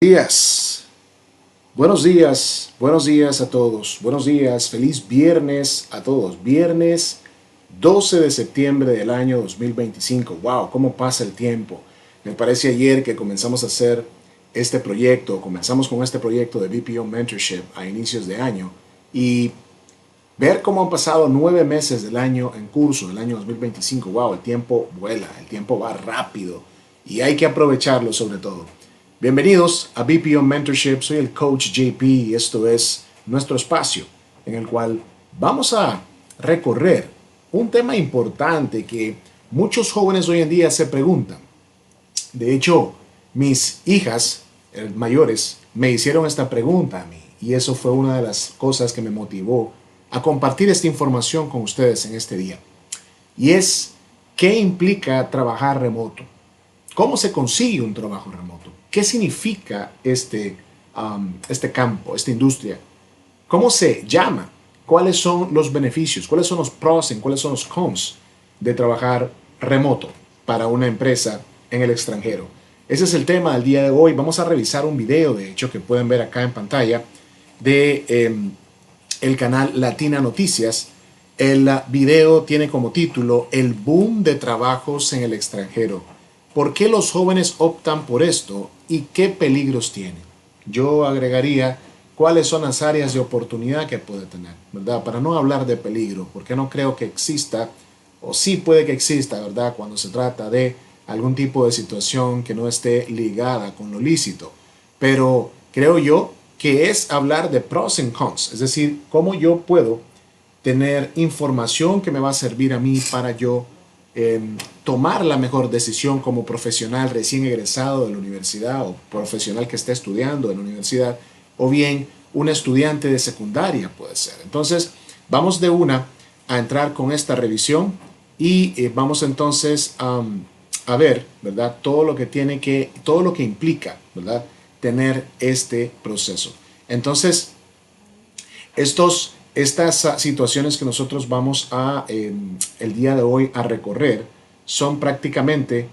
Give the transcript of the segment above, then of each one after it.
Días. Buenos días a todos. Buenos días, feliz viernes a todos. Viernes 12 de septiembre del año 2025. Wow, cómo pasa el tiempo. Me parece ayer que comenzamos a hacer este proyecto, comenzamos con este proyecto de BPO Mentorship a inicios de año y ver cómo han pasado 9 meses del año en curso, del año 2025. Wow, el tiempo vuela, el tiempo va rápido y hay que aprovecharlo sobre todo. Bienvenidos a BPO Mentorship, soy el coach JP y esto es nuestro espacio en el cual vamos a recorrer un tema importante que muchos jóvenes hoy en día se preguntan. De hecho, mis hijas mayores me hicieron esta pregunta a mí y eso fue una de las cosas que me motivó a compartir esta información con ustedes en este día. Y es, ¿qué implica trabajar remoto? ¿Cómo se consigue un trabajo remoto? ¿Qué significa este campo, esta industria? ¿Cómo se llama? ¿Cuáles son los beneficios? ¿Cuáles son los pros y cuáles son los cons de trabajar remoto para una empresa en el extranjero? Ese es el tema del día de hoy. Vamos a revisar un video, de hecho, que pueden ver acá en pantalla de el canal Latina Noticias. El video tiene como título El boom de trabajos en el extranjero. ¿Por qué los jóvenes optan por esto y qué peligros tienen? Yo agregaría cuáles son las áreas de oportunidad que puede tener, ¿verdad? Para no hablar de peligro, porque no creo que exista, o sí puede que exista, ¿verdad? Cuando se trata de algún tipo de situación que no esté ligada con lo lícito. Pero creo yo que es hablar de pros y cons, es decir, cómo yo puedo tener información que me va a servir a mí para yo tomar la mejor decisión como profesional recién egresado de la universidad o profesional que esté estudiando en la universidad o bien un estudiante de secundaria puede ser. Entonces vamos de una a entrar con esta revisión y vamos entonces a ver, ¿verdad? Todo lo que implica, ¿verdad? Tener este proceso. Entonces estas situaciones que nosotros vamos a el día de hoy a recorrer son prácticamente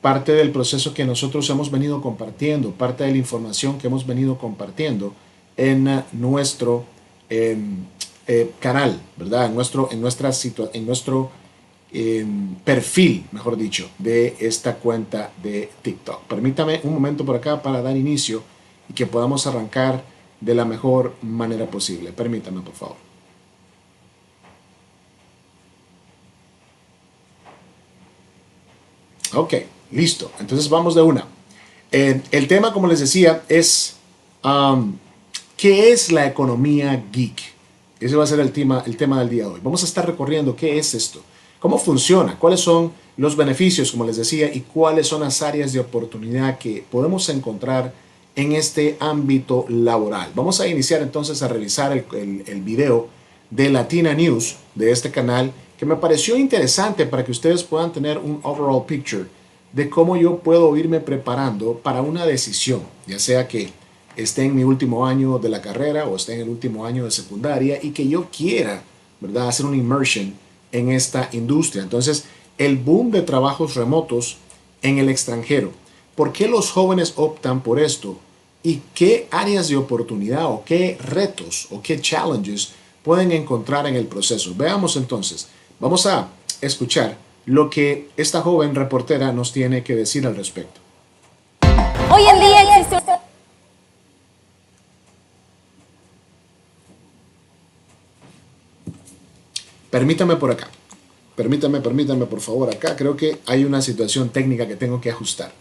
parte del proceso que nosotros hemos venido compartiendo, parte de la información que hemos venido compartiendo en nuestro canal, ¿verdad? En nuestro perfil, mejor dicho, de esta cuenta de TikTok. Permítame un momento por acá para dar inicio y que podamos arrancar de la mejor manera posible. Permítame, por favor. Ok, listo. Entonces vamos de una. El tema, como les decía, es ¿qué es la economía geek? Ese va a ser el tema del día de hoy. Vamos a estar recorriendo qué es esto, cómo funciona, cuáles son los beneficios, como les decía, y cuáles son las áreas de oportunidad que podemos encontrar en este ámbito laboral. Vamos a iniciar entonces a revisar el video de Latina News, de este canal, que me pareció interesante para que ustedes puedan tener un overall picture de cómo yo puedo irme preparando para una decisión, ya sea que esté en mi último año de la carrera o esté en el último año de secundaria y que yo quiera, ¿verdad?, hacer una immersion en esta industria. Entonces, el boom de trabajos remotos en el extranjero. ¿Por qué los jóvenes optan por esto? ¿Y qué áreas de oportunidad o qué retos o qué challenges pueden encontrar en el proceso? Veamos entonces. Vamos a escuchar lo que esta joven reportera nos tiene que decir al respecto. Hoy en día existe... Permítame por acá. Permítame por favor acá. Creo que hay una situación técnica que tengo que ajustar.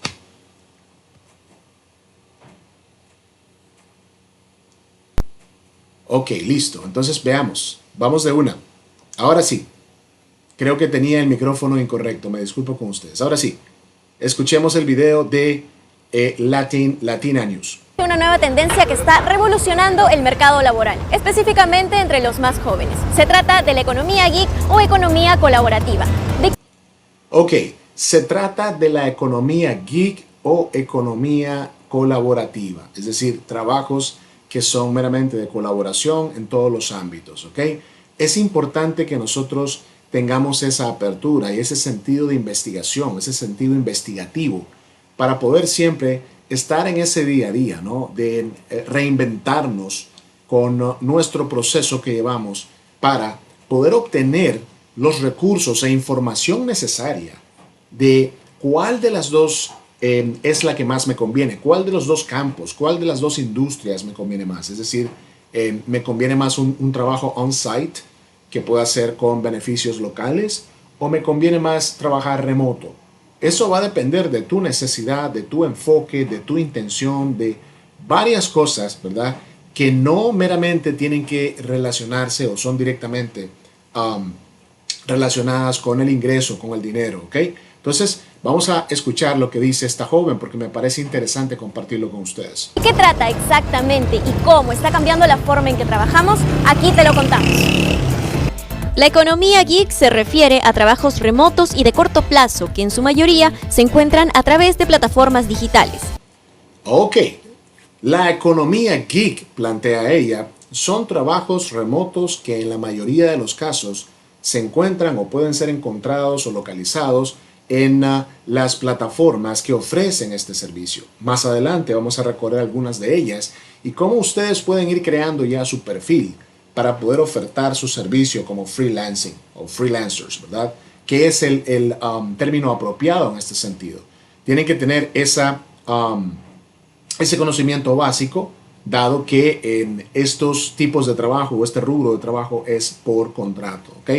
Ok, listo. Entonces veamos. Vamos de una. Ahora sí. Creo que tenía el micrófono incorrecto. Me disculpo con ustedes. Ahora sí. Escuchemos el video de Latina News. Una nueva tendencia que está revolucionando el mercado laboral, específicamente entre los más jóvenes. Se trata de la economía geek o economía colaborativa. Ok, se trata de la economía geek o economía colaborativa, es decir, trabajos que son meramente de colaboración en todos los ámbitos, ¿ok? Es importante que nosotros tengamos esa apertura y ese sentido de investigación, ese sentido investigativo, para poder siempre estar en ese día a día, ¿no? De reinventarnos con nuestro proceso que llevamos para poder obtener los recursos e información necesaria de cuál de las dos es la que más me conviene, cuál de los dos campos, cuál de las dos industrias me conviene más. Es decir, me conviene más un trabajo on-site que pueda hacer con beneficios locales o me conviene más trabajar remoto. Eso va a depender de tu necesidad, de tu enfoque, de tu intención, de varias cosas, ¿verdad? Que no meramente tienen que relacionarse o son directamente relacionadas con el ingreso, con el dinero, ¿ok? Entonces, vamos a escuchar lo que dice esta joven porque me parece interesante compartirlo con ustedes. ¿De qué trata exactamente y cómo está cambiando la forma en que trabajamos? Aquí te lo contamos. La economía geek se refiere a trabajos remotos y de corto plazo que en su mayoría se encuentran a través de plataformas digitales. Ok, la economía geek, plantea ella, son trabajos remotos que en la mayoría de los casos se encuentran o pueden ser encontrados o localizados en las plataformas que ofrecen este servicio. Más adelante vamos a recorrer algunas de ellas y cómo ustedes pueden ir creando ya su perfil para poder ofertar su servicio como freelancing o freelancers, ¿verdad? Que es el término apropiado en este sentido. Tienen que tener ese conocimiento básico, dado que en estos tipos de trabajo o este rubro de trabajo es por contrato, ¿ok?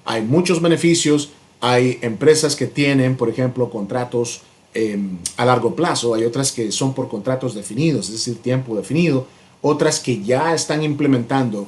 Hay muchos beneficios, hay empresas que tienen, por ejemplo, contratos a largo plazo, hay otras que son por contratos definidos, es decir, tiempo definido, otras que ya están implementando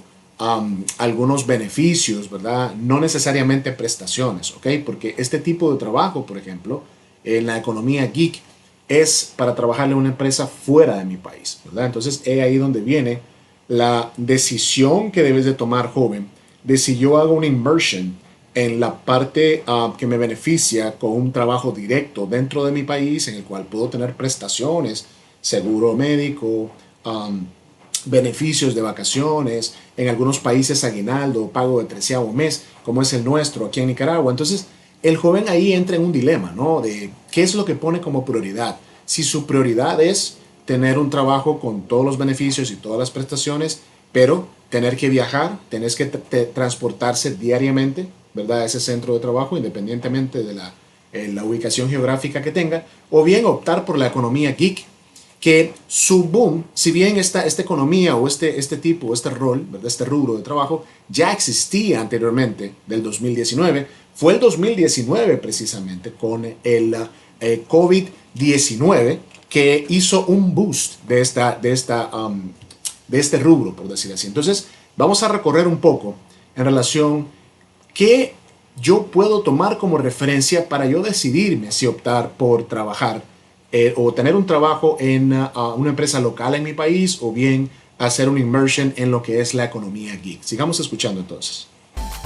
algunos beneficios, ¿verdad? No necesariamente prestaciones, ¿ok? Porque este tipo de trabajo, por ejemplo, en la economía geek, es para trabajarle a una empresa fuera de mi país, ¿verdad? Entonces, es ahí donde viene la decisión que debes de tomar, joven, de si yo hago una immersion en la parte que me beneficia con un trabajo directo dentro de mi país, en el cual puedo tener prestaciones, seguro médico, beneficios de vacaciones, en algunos países aguinaldo, pago de 13º mes, como es el nuestro aquí en Nicaragua. Entonces, el joven ahí entra en un dilema, ¿no? De qué es lo que pone como prioridad. Si su prioridad es tener un trabajo con todos los beneficios y todas las prestaciones, pero tener que viajar, tenés que transportarse diariamente, ¿verdad? A ese centro de trabajo, independientemente de la ubicación geográfica que tenga, o bien optar por la economía geek, que su boom, si bien esta economía o este tipo, este rol, ¿verdad? Este rubro de trabajo ya existía anteriormente del 2019, fue el 2019 precisamente con el COVID-19 que hizo un boost de este rubro, por decir así. Entonces, vamos a recorrer un poco en relación qué yo puedo tomar como referencia para yo decidirme si optar por trabajar o tener un trabajo en una empresa local en mi país o bien hacer una immersion en lo que es la economía geek. Sigamos escuchando entonces.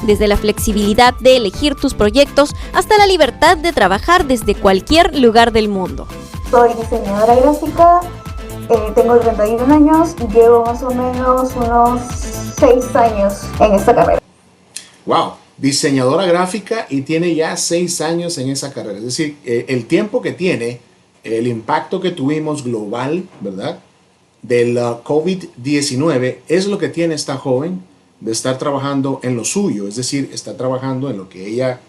Desde la flexibilidad de elegir tus proyectos hasta la libertad de trabajar desde cualquier lugar del mundo. Soy diseñadora gráfica, tengo 31 años y llevo más o menos unos 6 años en esta carrera. ¡Wow! Diseñadora gráfica y tiene ya 6 años en esa carrera. Es decir, el tiempo que tiene, el impacto que tuvimos global, ¿verdad? Del COVID-19 es lo que tiene esta joven de estar trabajando en lo suyo, es decir, está trabajando en lo que ella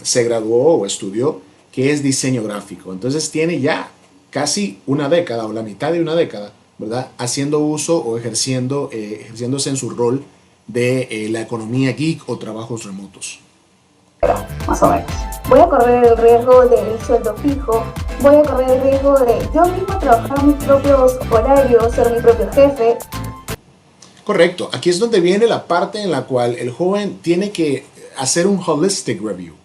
se graduó o estudió, que es diseño gráfico. Entonces tiene ya casi una década o la mitad de una década, ¿verdad? Haciendo uso o ejerciéndose en su rol de la economía geek o trabajos remotos. Más o menos. Voy a correr el riesgo del sueldo fijo, voy a correr el riesgo de yo mismo trabajar mis propios horarios, ser mi propio jefe. Correcto, aquí es donde viene la parte en la cual el joven tiene que hacer un holistic review,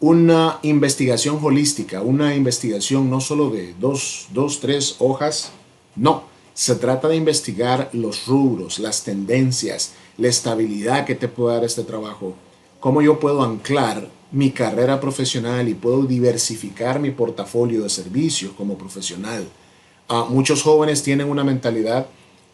una investigación holística, una investigación no solo de dos, 3 hojas, no, se trata de investigar los rubros, las tendencias, la estabilidad que te puede dar este trabajo, cómo yo puedo anclar mi carrera profesional y puedo diversificar mi portafolio de servicios como profesional. Muchos jóvenes tienen una mentalidad,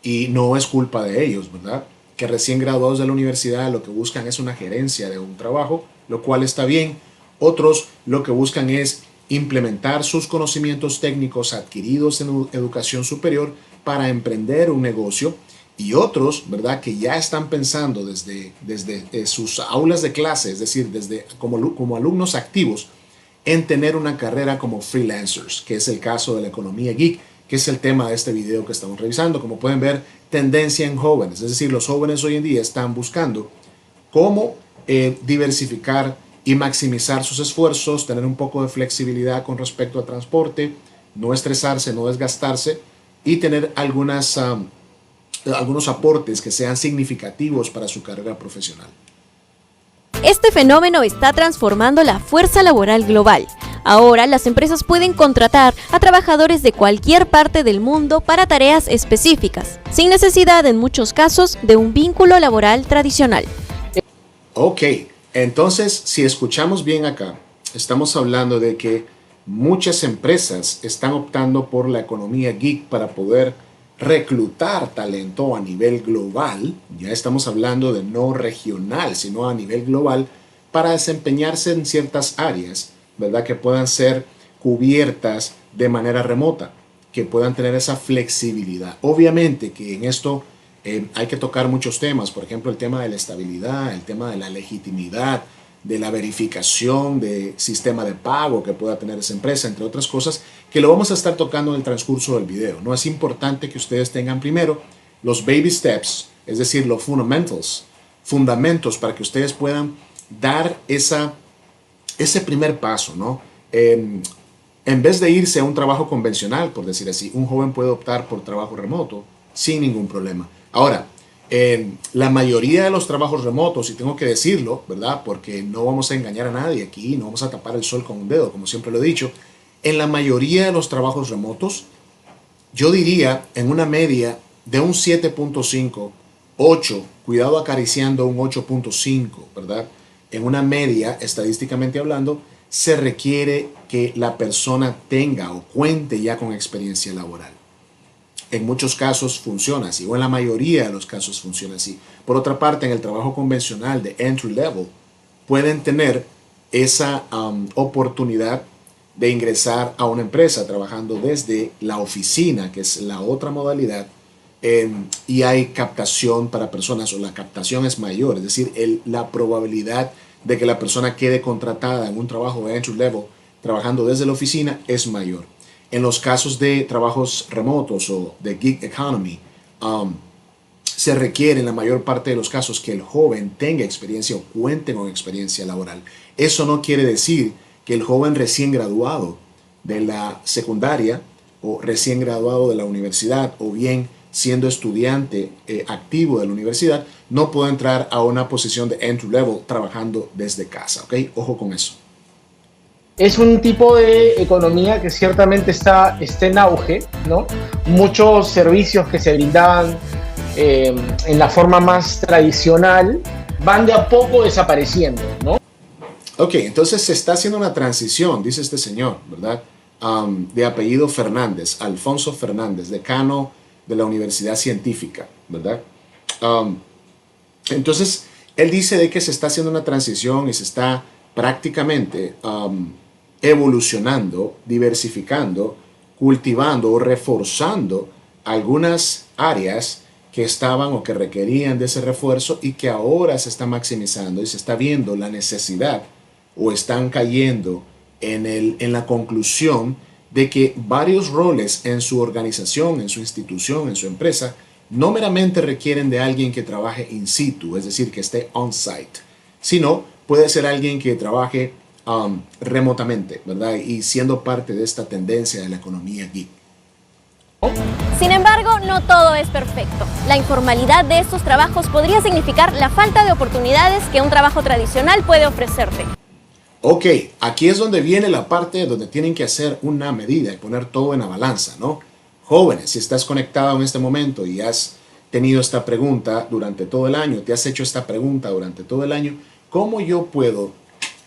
y no es culpa de ellos, ¿verdad? Que recién graduados de la universidad lo que buscan es una gerencia de un trabajo, lo cual está bien. Otros lo que buscan es implementar sus conocimientos técnicos adquiridos en educación superior para emprender un negocio, y otros, ¿verdad?, que ya están pensando desde sus aulas de clase, es decir, desde como alumnos activos, en tener una carrera como freelancers, que es el caso de la economía geek, que es el tema de este video que estamos revisando. Como pueden ver, tendencia en jóvenes, es decir, los jóvenes hoy en día están buscando cómo diversificar y maximizar sus esfuerzos, tener un poco de flexibilidad con respecto a transporte, no estresarse, no desgastarse y tener algunos aportes que sean significativos para su carrera profesional. Este fenómeno está transformando la fuerza laboral global. Ahora las empresas pueden contratar a trabajadores de cualquier parte del mundo para tareas específicas, sin necesidad en muchos casos de un vínculo laboral tradicional. Ok, entonces si escuchamos bien acá, estamos hablando de que muchas empresas están optando por la economía geek para poder reclutar talento a nivel global. Ya estamos hablando de no regional, sino a nivel global, para desempeñarse en ciertas áreas, ¿verdad?, que puedan ser cubiertas de manera remota, que puedan tener esa flexibilidad. Obviamente que en esto hay que tocar muchos temas, por ejemplo, el tema de la estabilidad, el tema de la legitimidad, de la verificación de sistema de pago que pueda tener esa empresa, entre otras cosas, que lo vamos a estar tocando en el transcurso del video. No es importante que ustedes tengan primero los baby steps, es decir, los fundamentos para que ustedes puedan dar ese primer paso, ¿no? En vez de irse a un trabajo convencional, por decir así, un joven puede optar por trabajo remoto sin ningún problema. Ahora, la mayoría de los trabajos remotos, y tengo que decirlo, ¿verdad?, porque no vamos a engañar a nadie aquí, no vamos a tapar el sol con un dedo, como siempre lo he dicho, en la mayoría de los trabajos remotos, yo diría en una media de un 7.5, 8, cuidado acariciando un 8.5, ¿verdad? En una media, estadísticamente hablando, se requiere que la persona tenga o cuente ya con experiencia laboral. En muchos casos funciona así, o en la mayoría de los casos funciona así. Por otra parte, en el trabajo convencional de entry level, pueden tener esa oportunidad de ingresar a una empresa trabajando desde la oficina, que es la otra modalidad, y hay captación para personas, o la captación es mayor, es decir, la probabilidad de que la persona quede contratada en un trabajo de entry level trabajando desde la oficina es mayor. En los casos de trabajos remotos o de gig economy, se requiere en la mayor parte de los casos que el joven tenga experiencia o cuente con experiencia laboral. Eso no quiere decir que el joven recién graduado de la secundaria o recién graduado de la universidad, o bien siendo estudiante activo de la universidad, no puede entrar a una posición de entry level trabajando desde casa, ¿ok? Ojo con eso. Es un tipo de economía que ciertamente está en auge, ¿no? Muchos servicios que se brindaban en la forma más tradicional van de a poco desapareciendo, ¿no? Ok, entonces se está haciendo una transición, dice este señor, ¿verdad? De apellido Fernández, Alfonso Fernández, decano de la Universidad Científica, ¿verdad? Entonces, él dice de que se está haciendo una transición y se está prácticamente evolucionando, diversificando, cultivando o reforzando algunas áreas que estaban o que requerían de ese refuerzo, y que ahora se está maximizando y se está viendo la necesidad, o están cayendo en la conclusión de que varios roles en su organización, en su institución, en su empresa, no meramente requieren de alguien que trabaje in situ, es decir, que esté on-site, sino puede ser alguien que trabaje remotamente, ¿verdad? Y siendo parte de esta tendencia de la economía geek. Sin embargo, no todo es perfecto. La informalidad de estos trabajos podría significar la falta de oportunidades que un trabajo tradicional puede ofrecerte. Ok, aquí es donde viene la parte donde tienen que hacer una medida y poner todo en la balanza, ¿no? Jóvenes, si estás conectado en este momento y has tenido esta pregunta durante todo el año, te has hecho esta pregunta durante todo el año, ¿cómo yo puedo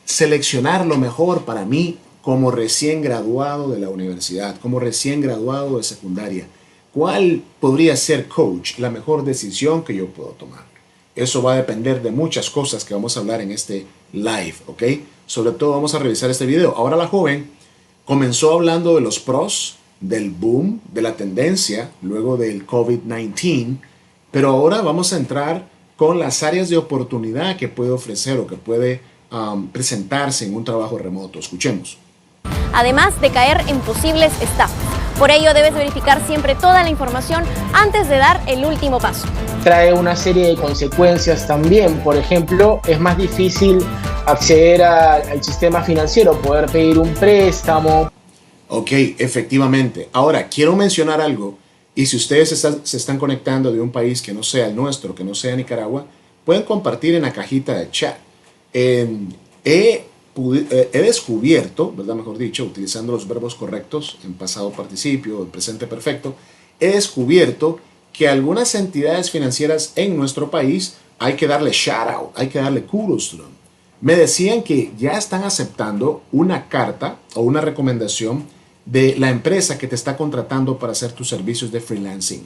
seleccionar lo mejor para mí como recién graduado de la universidad, como recién graduado de secundaria? ¿Cuál podría ser, coach, la mejor decisión que yo puedo tomar? Eso va a depender de muchas cosas que vamos a hablar en este live, ¿ok? Sobre todo vamos a revisar este video. Ahora la joven Comenzó hablando de los pros, del boom, de la tendencia, luego del COVID-19, pero ahora vamos a entrar con las áreas de oportunidad que puede ofrecer o que puede presentarse en un trabajo remoto. Escuchemos. Además de caer en posibles estafas. Por ello debes verificar siempre toda la información antes de dar el último paso. Trae una serie de consecuencias también. Por ejemplo, es más difícil acceder al sistema financiero, poder pedir un préstamo. Ok, efectivamente. Ahora, quiero mencionar algo, y si ustedes se están conectando de un país que no sea el nuestro, que no sea Nicaragua, pueden compartir en la cajita de chat. He descubierto, ¿verdad? Mejor dicho, utilizando los verbos correctos en pasado participio, en presente perfecto, he descubierto que algunas entidades financieras en nuestro país hay que darle shout out, hay que darle kudos to them. Me decían que ya están aceptando una carta o una recomendación de la empresa que te está contratando para hacer tus servicios de freelancing.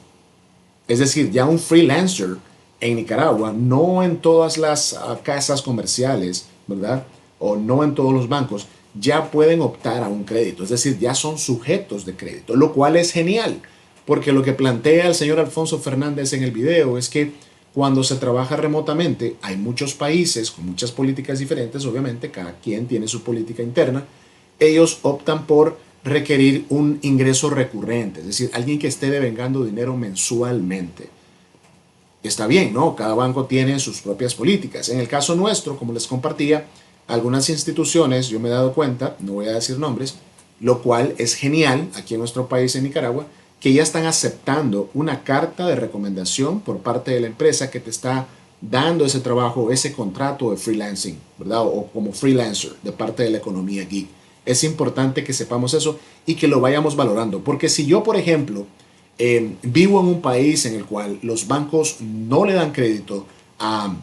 Es decir, ya un freelancer en Nicaragua, no en todas las casas comerciales, ¿verdad? O no en todos los bancos, ya pueden optar a un crédito. Es decir, ya son sujetos de crédito, lo cual es genial, porque lo que plantea el señor Alfonso Fernández en el video es que cuando se trabaja remotamente, hay muchos países con muchas políticas diferentes, obviamente, cada quien tiene su política interna, ellos optan por requerir un ingreso recurrente, es decir, alguien que esté devengando dinero mensualmente. Está bien, ¿no? Cada banco tiene sus propias políticas. En el caso nuestro, como les compartía, algunas instituciones, yo me he dado cuenta, no voy a decir nombres, lo cual es genial aquí en nuestro país, en Nicaragua, que ya están aceptando una carta de recomendación por parte de la empresa que te está dando ese trabajo, ese contrato de freelancing, ¿verdad? O como freelancer de parte de la economía geek. Es importante que sepamos eso y que lo vayamos valorando, porque si yo, por ejemplo, vivo en un país en el cual los bancos no le dan crédito a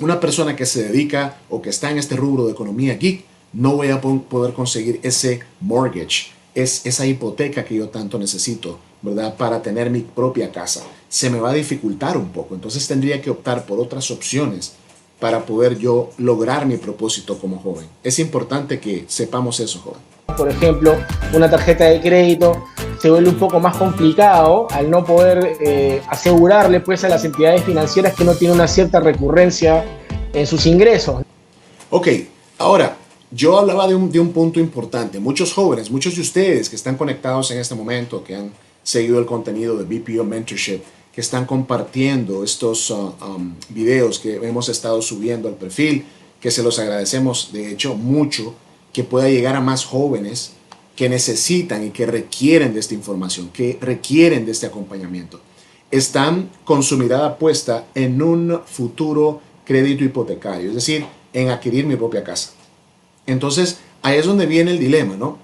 una persona que se dedica o que está en este rubro de economía geek, no voy a poder conseguir ese mortgage, esa hipoteca que yo tanto necesito, ¿verdad? Para tener mi propia casa. Se me va a dificultar un poco, entonces tendría que optar por otras opciones para poder yo lograr mi propósito como joven. Es importante que sepamos eso, joven. Por ejemplo, una tarjeta de crédito se vuelve un poco más complicado al no poder asegurarle pues, a las entidades financieras que no tienen una cierta recurrencia en sus ingresos. Ok, ahora, yo hablaba de un punto importante. Muchos jóvenes, muchos de ustedes que están conectados en este momento, que han seguido el contenido de BPO Mentorship, que están compartiendo estos videos que hemos estado subiendo al perfil, que se los agradecemos de hecho mucho, que pueda llegar a más jóvenes que necesitan y que requieren de esta información, que requieren de este acompañamiento. Están con su mirada puesta en un futuro crédito hipotecario, es decir, en adquirir mi propia casa. Entonces, ahí es donde viene el dilema, ¿no?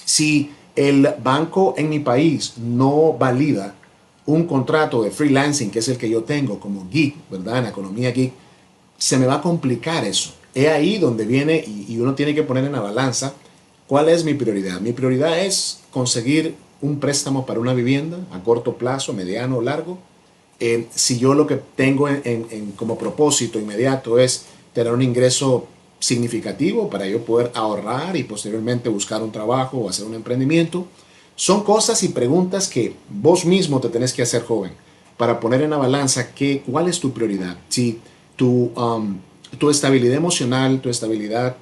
Si el banco en mi país no valida un contrato de freelancing, que es el que yo tengo como geek, ¿verdad? En la economía geek, se me va a complicar eso. Es ahí donde viene y uno tiene que poner en la balanza cuál es mi prioridad. Mi prioridad es conseguir un préstamo para una vivienda a corto plazo, mediano o largo. Si yo lo que tengo como propósito inmediato es tener un ingreso significativo para yo poder ahorrar y posteriormente buscar un trabajo o hacer un emprendimiento, son cosas y preguntas que vos mismo te tenés que hacer, joven, para poner en la balanza cuál es tu prioridad. Si tu estabilidad emocional, tu estabilidad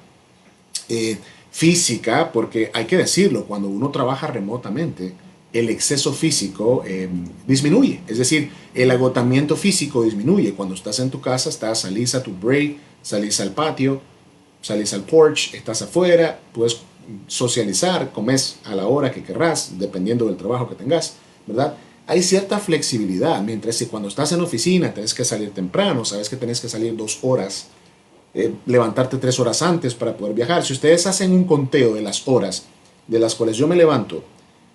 física, porque hay que decirlo, cuando uno trabaja remotamente, el exceso físico disminuye, es decir, el agotamiento físico disminuye. Cuando estás en tu casa, salís a tu break, salís al patio, salís al porch, estás afuera, puedes socializar, comes a la hora que querrás, dependiendo del trabajo que tengas, ¿verdad? Hay cierta flexibilidad, mientras que cuando estás en oficina tienes que salir temprano, sabes que tienes que salir 2 horas, levantarte 3 horas antes para poder viajar. Si ustedes hacen un conteo de las horas de las cuales yo me levanto,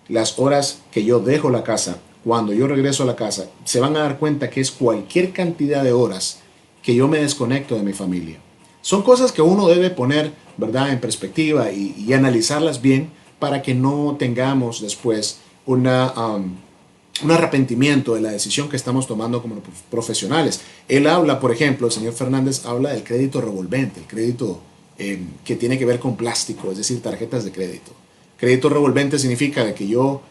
las horas que yo dejo la casa, cuando yo regreso a la casa, se van a dar cuenta que es cualquier cantidad de horas que yo me desconecto de mi familia. Son cosas que uno debe poner, ¿verdad?, en perspectiva y analizarlas bien para que no tengamos después un arrepentimiento de la decisión que estamos tomando como profesionales. Él habla, por ejemplo, el señor Fernández habla del crédito revolvente, el crédito que tiene que ver con plástico, es decir, tarjetas de crédito. Crédito revolvente significa de que yo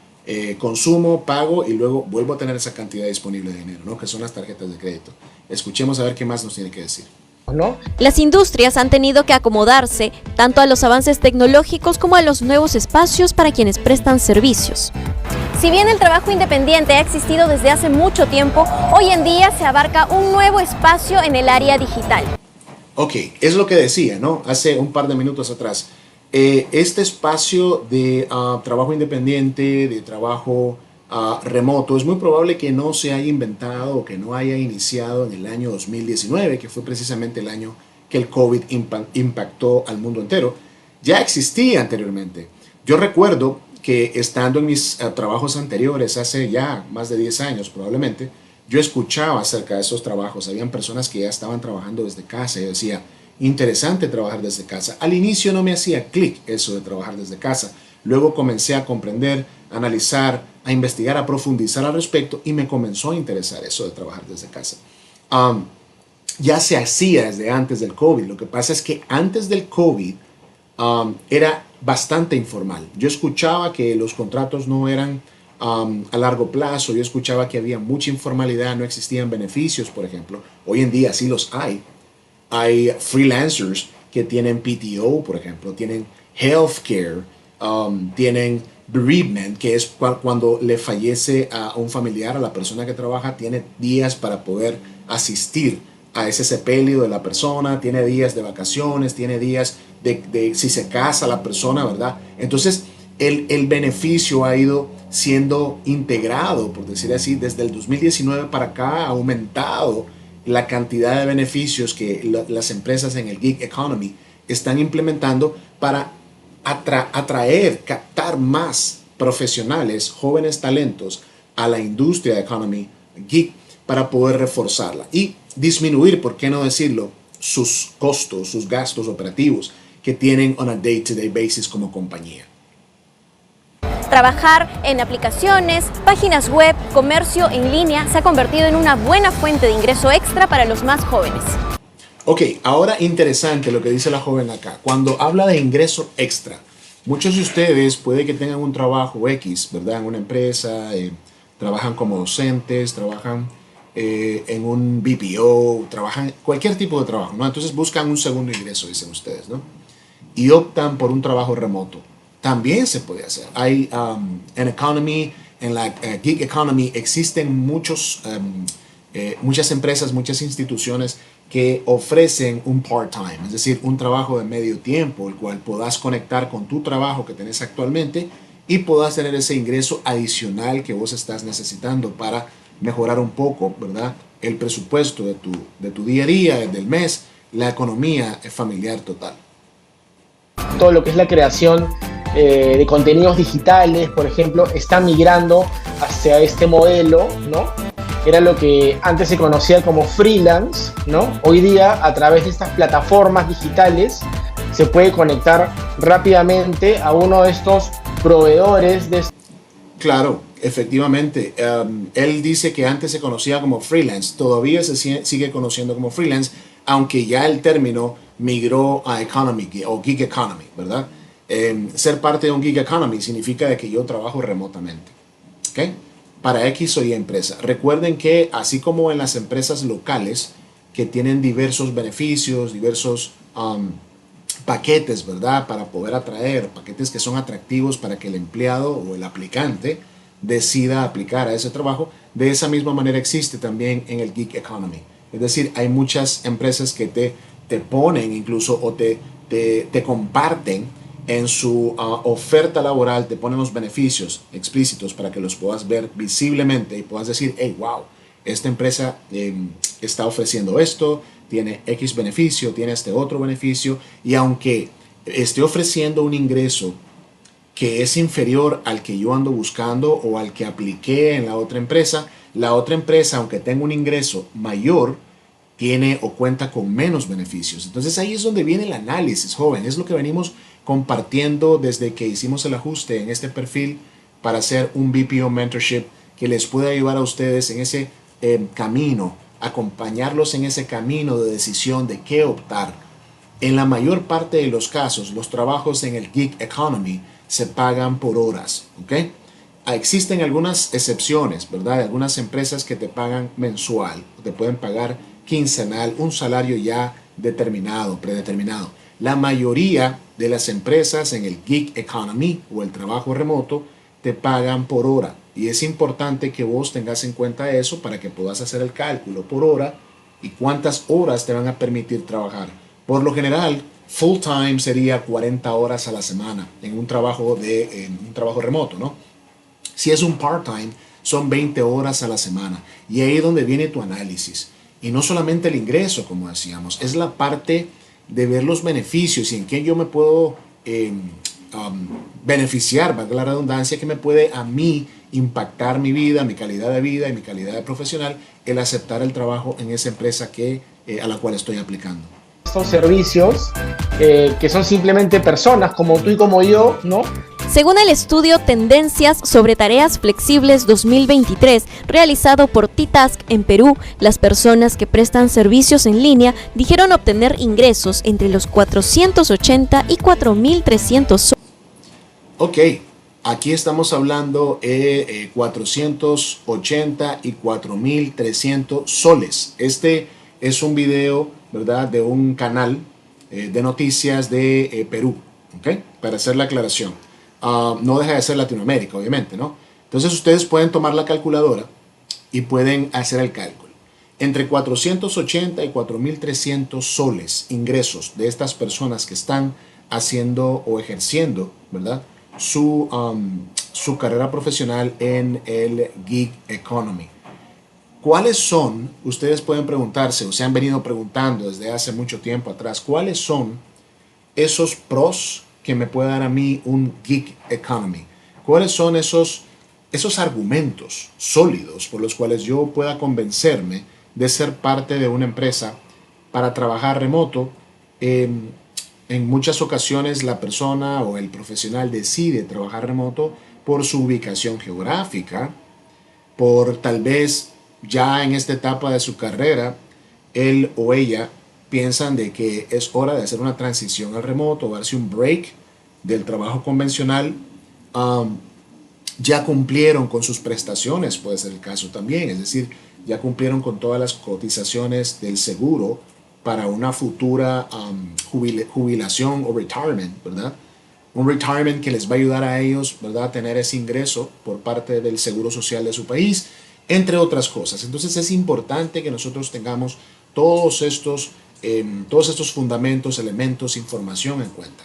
consumo, pago y luego vuelvo a tener esa cantidad disponible de dinero, ¿no? Que son las tarjetas de crédito. Escuchemos a ver qué más nos tiene que decir. ¿No? Las industrias han tenido que acomodarse tanto a los avances tecnológicos como a los nuevos espacios para quienes prestan servicios. Si bien el trabajo independiente ha existido desde hace mucho tiempo, hoy en día se abarca un nuevo espacio en el área digital. Ok, es lo que decía, ¿no? Hace un par de minutos atrás. Este espacio de trabajo independiente, de trabajo remoto, es muy probable que no se haya inventado o que no haya iniciado en el año 2019, que fue precisamente el año que el COVID impactó al mundo entero. Ya existía anteriormente. Yo recuerdo que estando en mis trabajos anteriores, hace ya más de 10 años probablemente, yo escuchaba acerca de esos trabajos. Habían personas que ya estaban trabajando desde casa y yo decía, interesante trabajar desde casa. Al inicio no me hacía clic eso de trabajar desde casa. Luego comencé a comprender, a analizar, a investigar, a profundizar al respecto y me comenzó a interesar eso de trabajar desde casa. Ya se hacía desde antes del COVID. Lo que pasa es que antes del COVID era bastante informal. Yo escuchaba que los contratos no eran a largo plazo. Yo escuchaba que había mucha informalidad, no existían beneficios, por ejemplo. Hoy en día sí los hay. Hay freelancers que tienen PTO, por ejemplo, tienen healthcare, tienen bereavement, que es cuando le fallece a un familiar, a la persona que trabaja, tiene días para poder asistir a ese sepelio de la persona, tiene días de vacaciones, tiene días de si se casa la persona, ¿verdad? Entonces, el beneficio ha ido siendo integrado, por decir así, desde el 2019 para acá, ha aumentado la cantidad de beneficios que las empresas en el gig economy están implementando para atraer, captar más profesionales, jóvenes talentos a la industria de economy gig para poder reforzarla y disminuir, por qué no decirlo, sus costos, sus gastos operativos que tienen on a day-to-day basis como compañía. Trabajar en aplicaciones, páginas web, comercio en línea se ha convertido en una buena fuente de ingreso extra para los más jóvenes. Ok, ahora interesante lo que dice la joven acá. Cuando habla de ingreso extra, muchos de ustedes puede que tengan un trabajo X, ¿verdad? En una empresa, trabajan como docentes, trabajan en un BPO, trabajan cualquier tipo de trabajo, ¿no? Entonces buscan un segundo ingreso, dicen ustedes, ¿no? Y optan por un trabajo remoto. También se puede hacer. Hay en economy, en la gig economy, existen muchas empresas, muchas instituciones que ofrecen un part-time, es decir, un trabajo de medio tiempo, el cual puedas conectar con tu trabajo que tenés actualmente y puedas tener ese ingreso adicional que vos estás necesitando para mejorar un poco, ¿verdad? El presupuesto de tu día a día, del mes, la economía familiar total. Todo lo que es la creación de contenidos digitales, por ejemplo, está migrando hacia este modelo, ¿no? Era lo que antes se conocía como freelance, ¿no? Hoy día, a través de estas plataformas digitales, se puede conectar rápidamente a uno de estos proveedores de... Claro, efectivamente. Él dice que antes se conocía como freelance, todavía se sigue conociendo como freelance, aunque ya el término migró a economy o gig economy, ¿verdad? Ser parte de un gig economy significa de que yo trabajo remotamente, ¿ok? Para X o Y empresa. Recuerden que así como en las empresas locales que tienen diversos beneficios, diversos paquetes, ¿verdad? Para poder atraer, paquetes que son atractivos para que el empleado o el aplicante decida aplicar a ese trabajo, de esa misma manera existe también en el gig economy. Es decir, hay muchas empresas que te ponen incluso o te comparten en su oferta laboral, te ponen los beneficios explícitos para que los puedas ver visiblemente y puedas decir, hey, wow, esta empresa está ofreciendo esto, tiene X beneficio, tiene este otro beneficio, y aunque esté ofreciendo un ingreso que es inferior al que yo ando buscando o al que apliqué en la otra empresa, aunque tenga un ingreso mayor, tiene o cuenta con menos beneficios. Entonces ahí es donde viene el análisis, joven. Es lo que venimos compartiendo desde que hicimos el ajuste en este perfil para hacer un BPO Mentorship que les pueda ayudar a ustedes en ese camino, acompañarlos en ese camino de decisión de qué optar. En la mayor parte de los casos, los trabajos en el gig economy se pagan por horas, ¿ok? Existen algunas excepciones, ¿verdad? Algunas empresas que te pagan mensual, te pueden pagar quincenal, un salario ya determinado, predeterminado. La mayoría de las empresas en el gig economy o el trabajo remoto te pagan por hora. Y es importante que vos tengas en cuenta eso para que puedas hacer el cálculo por hora y cuántas horas te van a permitir trabajar. Por lo general, full time sería 40 horas a la semana en un trabajo remoto, ¿no? Si es un part-time, son 20 horas a la semana. Y ahí es donde viene tu análisis. Y no solamente el ingreso, como decíamos, es la parte de ver los beneficios y en qué yo me puedo beneficiar, valga la redundancia, que me puede a mí impactar mi vida, mi calidad de vida y mi calidad de profesional, el aceptar el trabajo en esa empresa a la cual estoy aplicando. Estos servicios que son simplemente personas como tú y como yo, ¿no? Según el estudio Tendencias sobre Tareas Flexibles 2023, realizado por T-Task en Perú, las personas que prestan servicios en línea dijeron obtener ingresos entre los 480 y 4.300 soles. Ok, aquí estamos hablando de 480 y 4.300 soles. Este es un video, ¿verdad?, de un canal de noticias de Perú, ¿ok? Para hacer la aclaración. No deja de ser Latinoamérica, obviamente, ¿no? Entonces ustedes pueden tomar la calculadora y pueden hacer el cálculo. Entre 480 y 4.300 soles ingresos de estas personas que están haciendo o ejerciendo, ¿verdad?, su carrera profesional en el gig economy. ¿Cuáles son? Ustedes pueden preguntarse o se han venido preguntando desde hace mucho tiempo atrás, ¿cuáles son esos pros que me puede dar a mí un gig economy? ¿Cuáles son esos argumentos sólidos por los cuales yo pueda convencerme de ser parte de una empresa para trabajar remoto? En muchas ocasiones la persona o el profesional decide trabajar remoto por su ubicación geográfica, por tal vez ya en esta etapa de su carrera, él o ella piensan de que es hora de hacer una transición al remoto, darse un break del trabajo convencional. Ya cumplieron con sus prestaciones, puede ser el caso también, es decir, ya cumplieron con todas las cotizaciones del seguro para una futura jubilación o retirement, ¿verdad? Un retirement que les va a ayudar a ellos, ¿verdad?, a tener ese ingreso por parte del seguro social de su país, entre otras cosas. Entonces es importante que nosotros tengamos todos estos fundamentos, elementos, información en cuenta.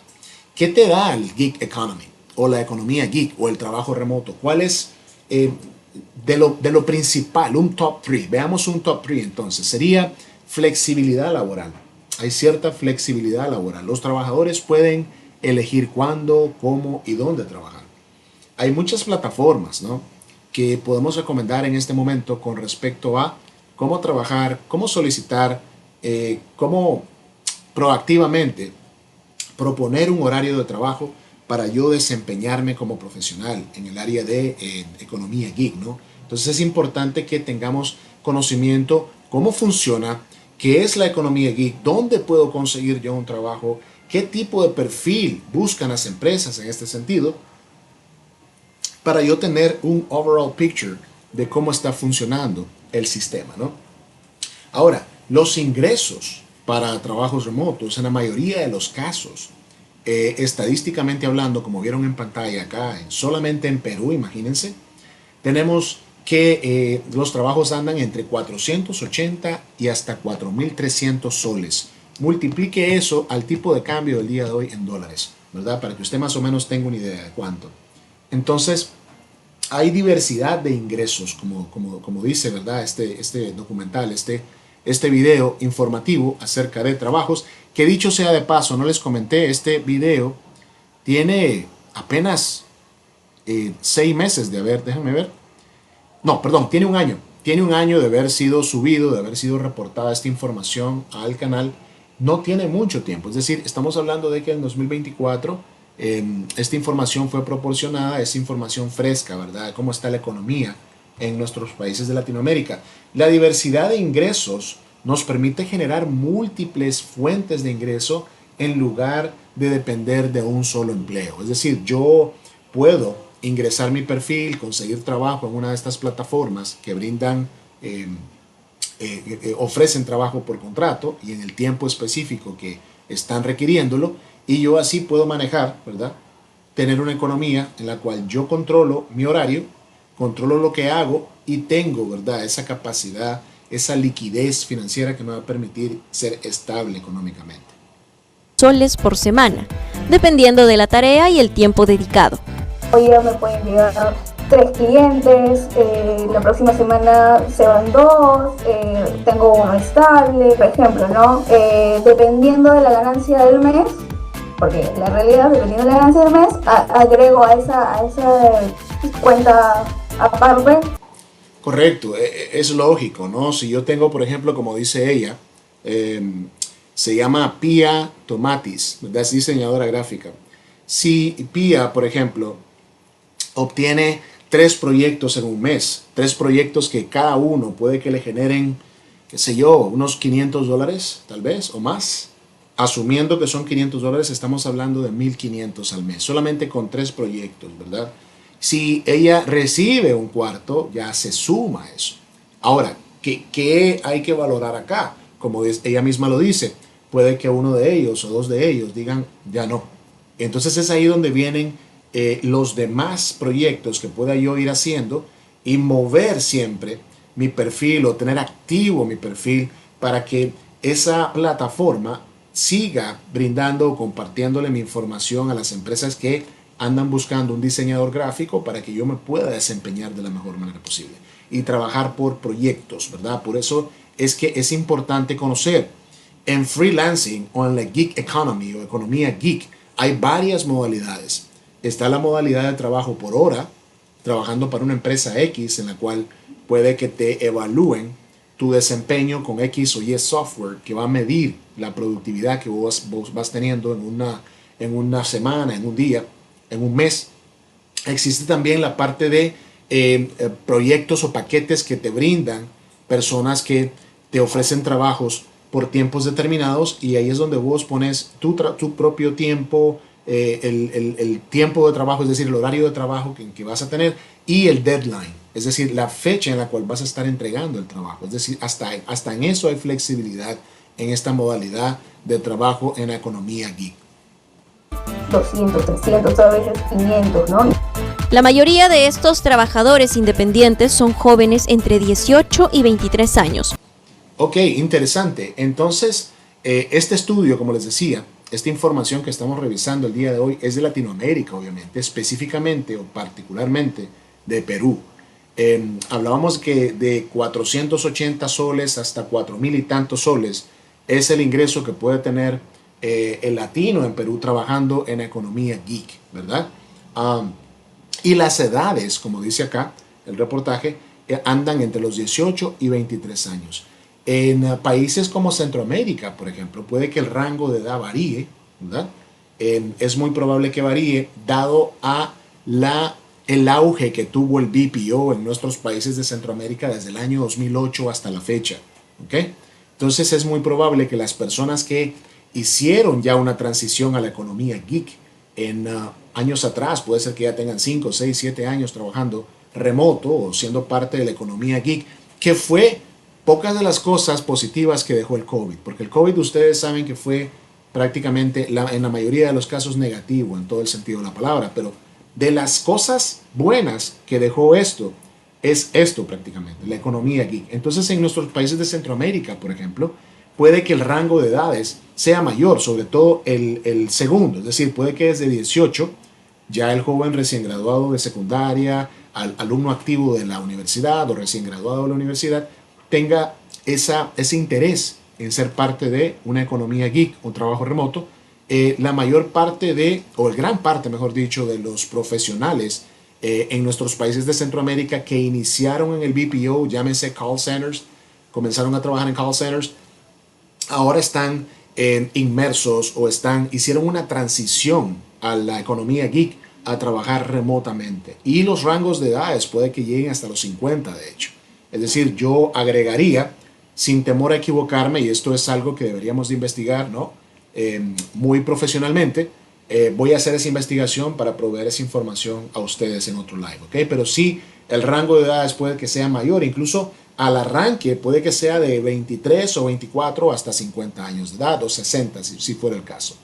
¿Qué te da el gig economy o la economía gig o el trabajo remoto? ¿Cuál es de lo principal, un top 3? Veamos un top 3 entonces. Sería flexibilidad laboral. Hay cierta flexibilidad laboral. Los trabajadores pueden elegir cuándo, cómo y dónde trabajar. Hay muchas plataformas, ¿no?, que podemos recomendar en este momento con respecto a cómo trabajar, cómo solicitar, cómo proactivamente proponer un horario de trabajo para yo desempeñarme como profesional en el área de economía gig, ¿no? Entonces es importante que tengamos conocimiento cómo funciona, qué es la economía gig, dónde puedo conseguir yo un trabajo, qué tipo de perfil buscan las empresas en este sentido, para yo tener un overall picture de cómo está funcionando el sistema, ¿no? Ahora, los ingresos para trabajos remotos, en la mayoría de los casos, estadísticamente hablando, como vieron en pantalla acá, solamente en Perú, imagínense, tenemos que los trabajos andan entre 480 y hasta 4.300 soles. Multiplique eso al tipo de cambio del día de hoy en dólares, ¿verdad? Para que usted más o menos tenga una idea de cuánto. Entonces, hay diversidad de ingresos, como dice, ¿verdad?, este documental, este video informativo acerca de trabajos, que dicho sea de paso, no les comenté, este video tiene apenas 6 meses de haber, déjenme ver, no, perdón, tiene un año de haber sido subido, de haber sido reportada esta información al canal. No tiene mucho tiempo, es decir, estamos hablando de que en 2024 esta información fue proporcionada, es información fresca, ¿verdad?, cómo está la economía en nuestros países de Latinoamérica. La diversidad de ingresos nos permite generar múltiples fuentes de ingreso en lugar de depender de un solo empleo. Es decir, yo puedo ingresar mi perfil, conseguir trabajo en una de estas plataformas que brindan, ofrecen trabajo por contrato y en el tiempo específico que están requiriéndolo, y yo así puedo manejar, ¿verdad? Tener una economía en la cual yo controlo mi horario, controlo lo que hago y tengo, ¿verdad?, esa capacidad, esa liquidez financiera que me va a permitir ser estable económicamente. Soles por semana, dependiendo de la tarea y el tiempo dedicado. Hoy día me pueden llegar 3 clientes, la próxima semana se van 2, tengo uno estable, por ejemplo, ¿no? Dependiendo de la ganancia del mes, porque la realidad, dependiendo de la ganancia del mes, agrego a esa cuenta aparte. Correcto, es lógico, ¿no? Si yo tengo, por ejemplo, como dice ella, se llama Pia Tomatis, ¿verdad? Es diseñadora gráfica. Si Pia, por ejemplo, obtiene 3 proyectos en un mes, 3 proyectos que cada uno puede que le generen, qué sé yo, unos $500 tal vez o más. Asumiendo que son $500, estamos hablando de 1,500 al mes, solamente con 3 proyectos, ¿verdad? Si ella recibe un cuarto, ya se suma eso. Ahora, ¿qué hay que valorar acá? Como ella misma lo dice, puede que uno de ellos o 2 de ellos digan, ya no. Entonces es ahí donde vienen los demás proyectos que pueda yo ir haciendo y mover siempre mi perfil o tener activo mi perfil para que esa plataforma siga brindando o compartiéndole mi información a las empresas que andan buscando un diseñador gráfico para que yo me pueda desempeñar de la mejor manera posible y trabajar por proyectos, ¿verdad? Por eso es que es importante conocer. En freelancing o en la gig economy o economía geek hay varias modalidades. Está la modalidad de trabajo por hora, trabajando para una empresa X en la cual puede que te evalúen tu desempeño con X o Y software que va a medir la productividad que vos vas teniendo en una semana, en un día, en un mes. Existe también la parte de proyectos o paquetes que te brindan personas que te ofrecen trabajos por tiempos determinados, y ahí es donde vos pones tu propio tiempo, el tiempo de trabajo, es decir, el horario de trabajo que vas a tener, y el deadline, es decir, la fecha en la cual vas a estar entregando el trabajo. Es decir, hasta en eso hay flexibilidad en esta modalidad de trabajo en la economía geek. 200, 300, a veces 500, ¿no? La mayoría de estos trabajadores independientes son jóvenes entre 18 y 23 años. Ok, interesante. Entonces, este estudio, como les decía, esta información que estamos revisando el día de hoy es de Latinoamérica, obviamente, específicamente o particularmente de Perú. Hablábamos que de 480 soles hasta 4,000 y tantos soles es el ingreso que puede tener el latino en Perú trabajando en economía geek, ¿verdad? Y las edades, como dice acá el reportaje, andan entre los 18 y 23 años. En países como Centroamérica, por ejemplo, puede que el rango de edad varíe, ¿verdad? Es muy probable que varíe dado a el auge que tuvo el BPO en nuestros países de Centroamérica desde el año 2008 hasta la fecha, ¿ok? Entonces es muy probable que las personas que hicieron ya una transición a la economía geek en años atrás, puede ser que ya tengan 5, 6, 7 años trabajando remoto o siendo parte de la economía geek, que fue pocas de las cosas positivas que dejó el COVID, porque el COVID ustedes saben que fue prácticamente en la mayoría de los casos negativo en todo el sentido de la palabra, pero de las cosas buenas que dejó esto, es esto prácticamente, la economía geek. Entonces en nuestros países de Centroamérica, por ejemplo, puede que el rango de edades sea mayor, sobre todo el segundo, es decir, puede que desde 18 ya el joven recién graduado de secundaria, alumno activo de la universidad o recién graduado de la universidad, tenga ese interés en ser parte de una economía geek, un trabajo remoto. La mayor parte o el gran parte, mejor dicho, de los profesionales en nuestros países de Centroamérica que iniciaron en el BPO, llámese call centers, comenzaron a trabajar en call centers, ahora están inmersos o hicieron una transición a la economía geek a trabajar remotamente. Y los rangos de edades puede que lleguen hasta los 50, de hecho. Es decir, yo agregaría, sin temor a equivocarme, y esto es algo que deberíamos de investigar, ¿no? muy profesionalmente, voy a hacer esa investigación para proveer esa información a ustedes en otro live, ¿ok? Pero sí, el rango de edades puede que sea mayor, incluso al arranque puede que sea de 23 o 24 hasta 50 años de edad o 60 si fuera el caso.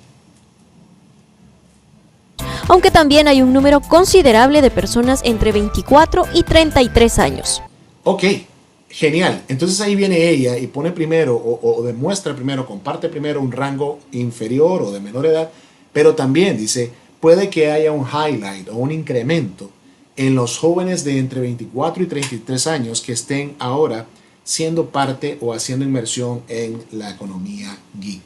Aunque también hay un número considerable de personas entre 24 y 33 años. Ok, genial. Entonces ahí viene ella y pone primero o demuestra primero, comparte primero un rango inferior o de menor edad, pero también dice, puede que haya un highlight o un incremento en los jóvenes de entre 24 y 33 años que estén ahora siendo parte o haciendo inmersión en la economía geek.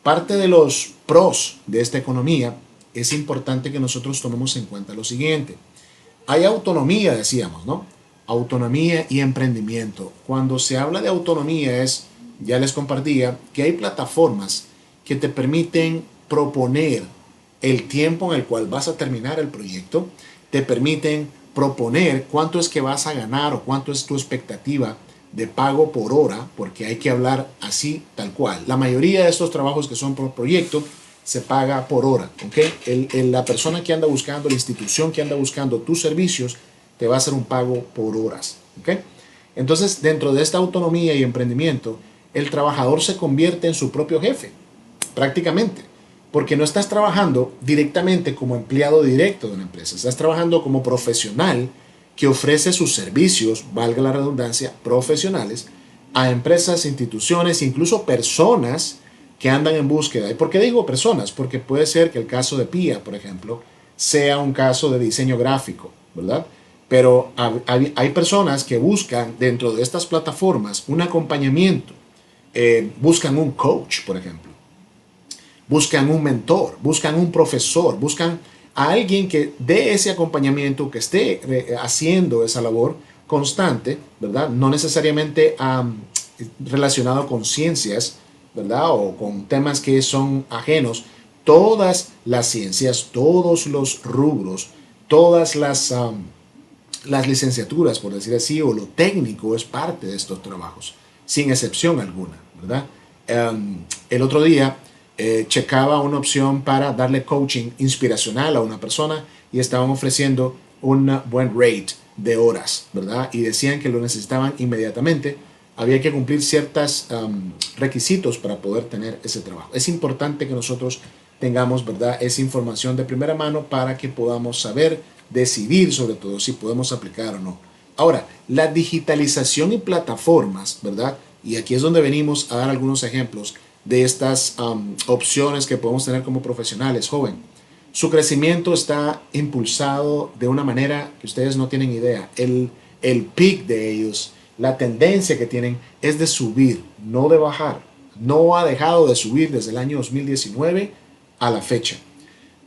Parte de los pros de esta economía es importante que nosotros tomemos en cuenta lo siguiente. Hay autonomía, decíamos, ¿no? Autonomía y emprendimiento. Cuando se habla de autonomía ya les compartía, que hay plataformas que te permiten proponer el tiempo en el cual vas a terminar el proyecto, te permiten proponer cuánto es que vas a ganar o cuánto es tu expectativa de pago por hora, porque hay que hablar así, tal cual. La mayoría de estos trabajos que son por proyecto se paga por hora, ¿ok? La persona que anda buscando, la institución que anda buscando tus servicios, te va a hacer un pago por horas, ¿ok? Entonces, dentro de esta autonomía y emprendimiento, el trabajador se convierte en su propio jefe, prácticamente, porque no estás trabajando directamente como empleado directo de una empresa, estás trabajando como profesional que ofrece sus servicios, valga la redundancia, profesionales, a empresas, instituciones, incluso personas que andan en búsqueda. ¿Y por qué digo personas? Porque puede ser que el caso de Pia, por ejemplo, sea un caso de diseño gráfico, ¿verdad? Pero hay personas que buscan dentro de estas plataformas un acompañamiento, buscan un coach, por ejemplo, buscan un mentor, buscan un profesor, buscan a alguien que dé ese acompañamiento, que esté haciendo esa labor constante, ¿verdad? No necesariamente relacionado con ciencias, ¿verdad? O con temas que son ajenos. Todas las ciencias, todos los rubros, todas las licenciaturas, por decir así, o lo técnico es parte de estos trabajos, sin excepción alguna, ¿verdad? El otro día checaba una opción para darle coaching inspiracional a una persona y estaban ofreciendo un buen rate de horas, ¿verdad? Y decían que lo necesitaban inmediatamente. Había que cumplir ciertos requisitos para poder tener ese trabajo. Es importante que nosotros tengamos, ¿verdad?, esa información de primera mano para que podamos saber decidir sobre todo si podemos aplicar o no. Ahora, la digitalización y plataformas, ¿verdad? Y aquí es donde venimos a dar algunos ejemplos de estas opciones que podemos tener como profesionales, joven. Su crecimiento está impulsado de una manera que ustedes no tienen idea. El peak de ellos, la tendencia que tienen es de subir, no de bajar. No ha dejado de subir desde el año 2019 a la fecha.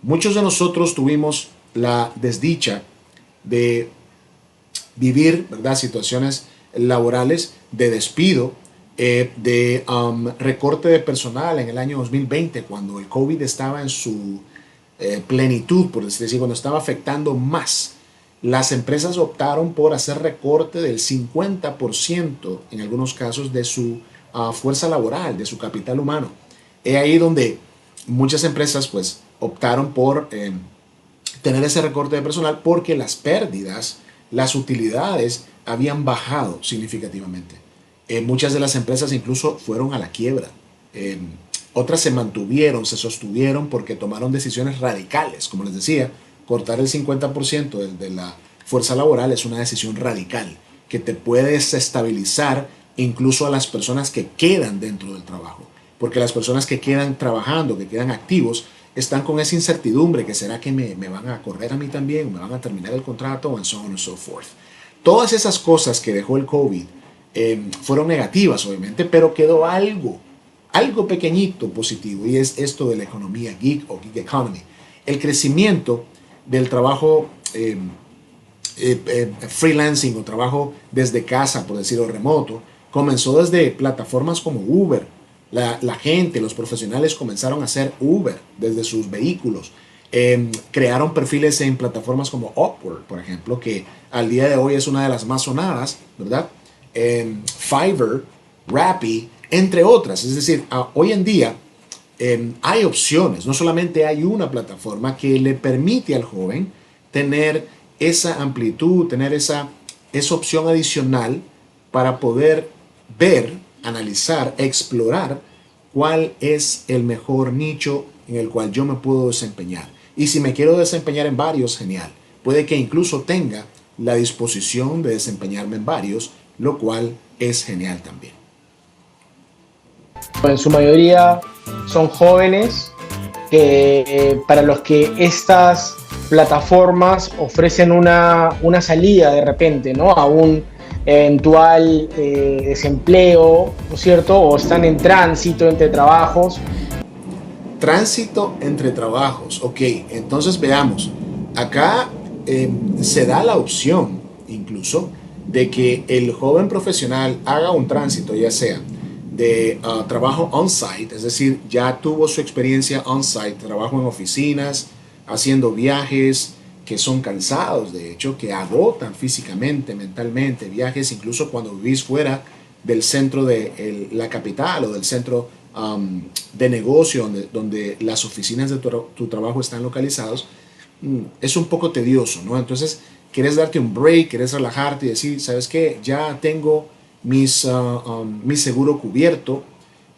Muchos de nosotros tuvimos la desdicha de vivir, ¿verdad?, situaciones laborales de despido, de recorte de personal en el año 2020, cuando el COVID estaba en su plenitud, por decir así, cuando estaba afectando más. Las empresas optaron por hacer recorte del 50% en algunos casos de su fuerza laboral, de su capital humano. Es ahí donde muchas empresas pues optaron por tener ese recorte de personal, porque las pérdidas, las utilidades habían bajado significativamente. Muchas de las empresas incluso fueron a la quiebra. Otras se mantuvieron, se sostuvieron porque tomaron decisiones radicales. Como les decía, cortar el 50% de la fuerza laboral es una decisión radical que te puede desestabilizar incluso a las personas que quedan dentro del trabajo. Porque las personas que quedan trabajando, que quedan activos, están con esa incertidumbre que será que me van a correr a mí también, me van a terminar el contrato, and so on and so forth. Todas esas cosas que dejó el COVID fueron negativas, obviamente, pero quedó algo pequeñito positivo, y es esto de la economía geek o geek economy. El crecimiento del trabajo freelancing o trabajo desde casa, por decirlo remoto, comenzó desde plataformas como Uber. La gente, los profesionales comenzaron a hacer Uber desde sus vehículos. Crearon perfiles en plataformas como Upwork, por ejemplo, que al día de hoy es una de las más sonadas, ¿verdad? Fiverr, Rappi, entre otras. Es decir, hoy en día hay opciones, no solamente hay una plataforma que le permite al joven tener esa amplitud, tener esa opción adicional para poder ver, analizar, explorar cuál es el mejor nicho en el cual yo me puedo desempeñar. Y si me quiero desempeñar en varios, genial. Puede que incluso tenga la disposición de desempeñarme en varios, lo cual es genial también. En su mayoría son jóvenes para los que estas plataformas ofrecen una salida de repente, ¿no? A un eventual desempleo, ¿no es cierto? O están en tránsito entre trabajos. Tránsito entre trabajos, ok, entonces veamos, acá se da la opción incluso de que el joven profesional haga un tránsito, ya sea de trabajo on-site, es decir, ya tuvo su experiencia on-site, trabajo en oficinas, haciendo viajes que son cansados, de hecho, que agotan físicamente, mentalmente, viajes incluso cuando vivís fuera del centro de la capital o del centro de negocio donde las oficinas de tu trabajo están localizados, es un poco tedioso, ¿no? Entonces, quieres darte un break, quieres relajarte y decir, ¿sabes qué? Ya tengo mi seguro cubierto,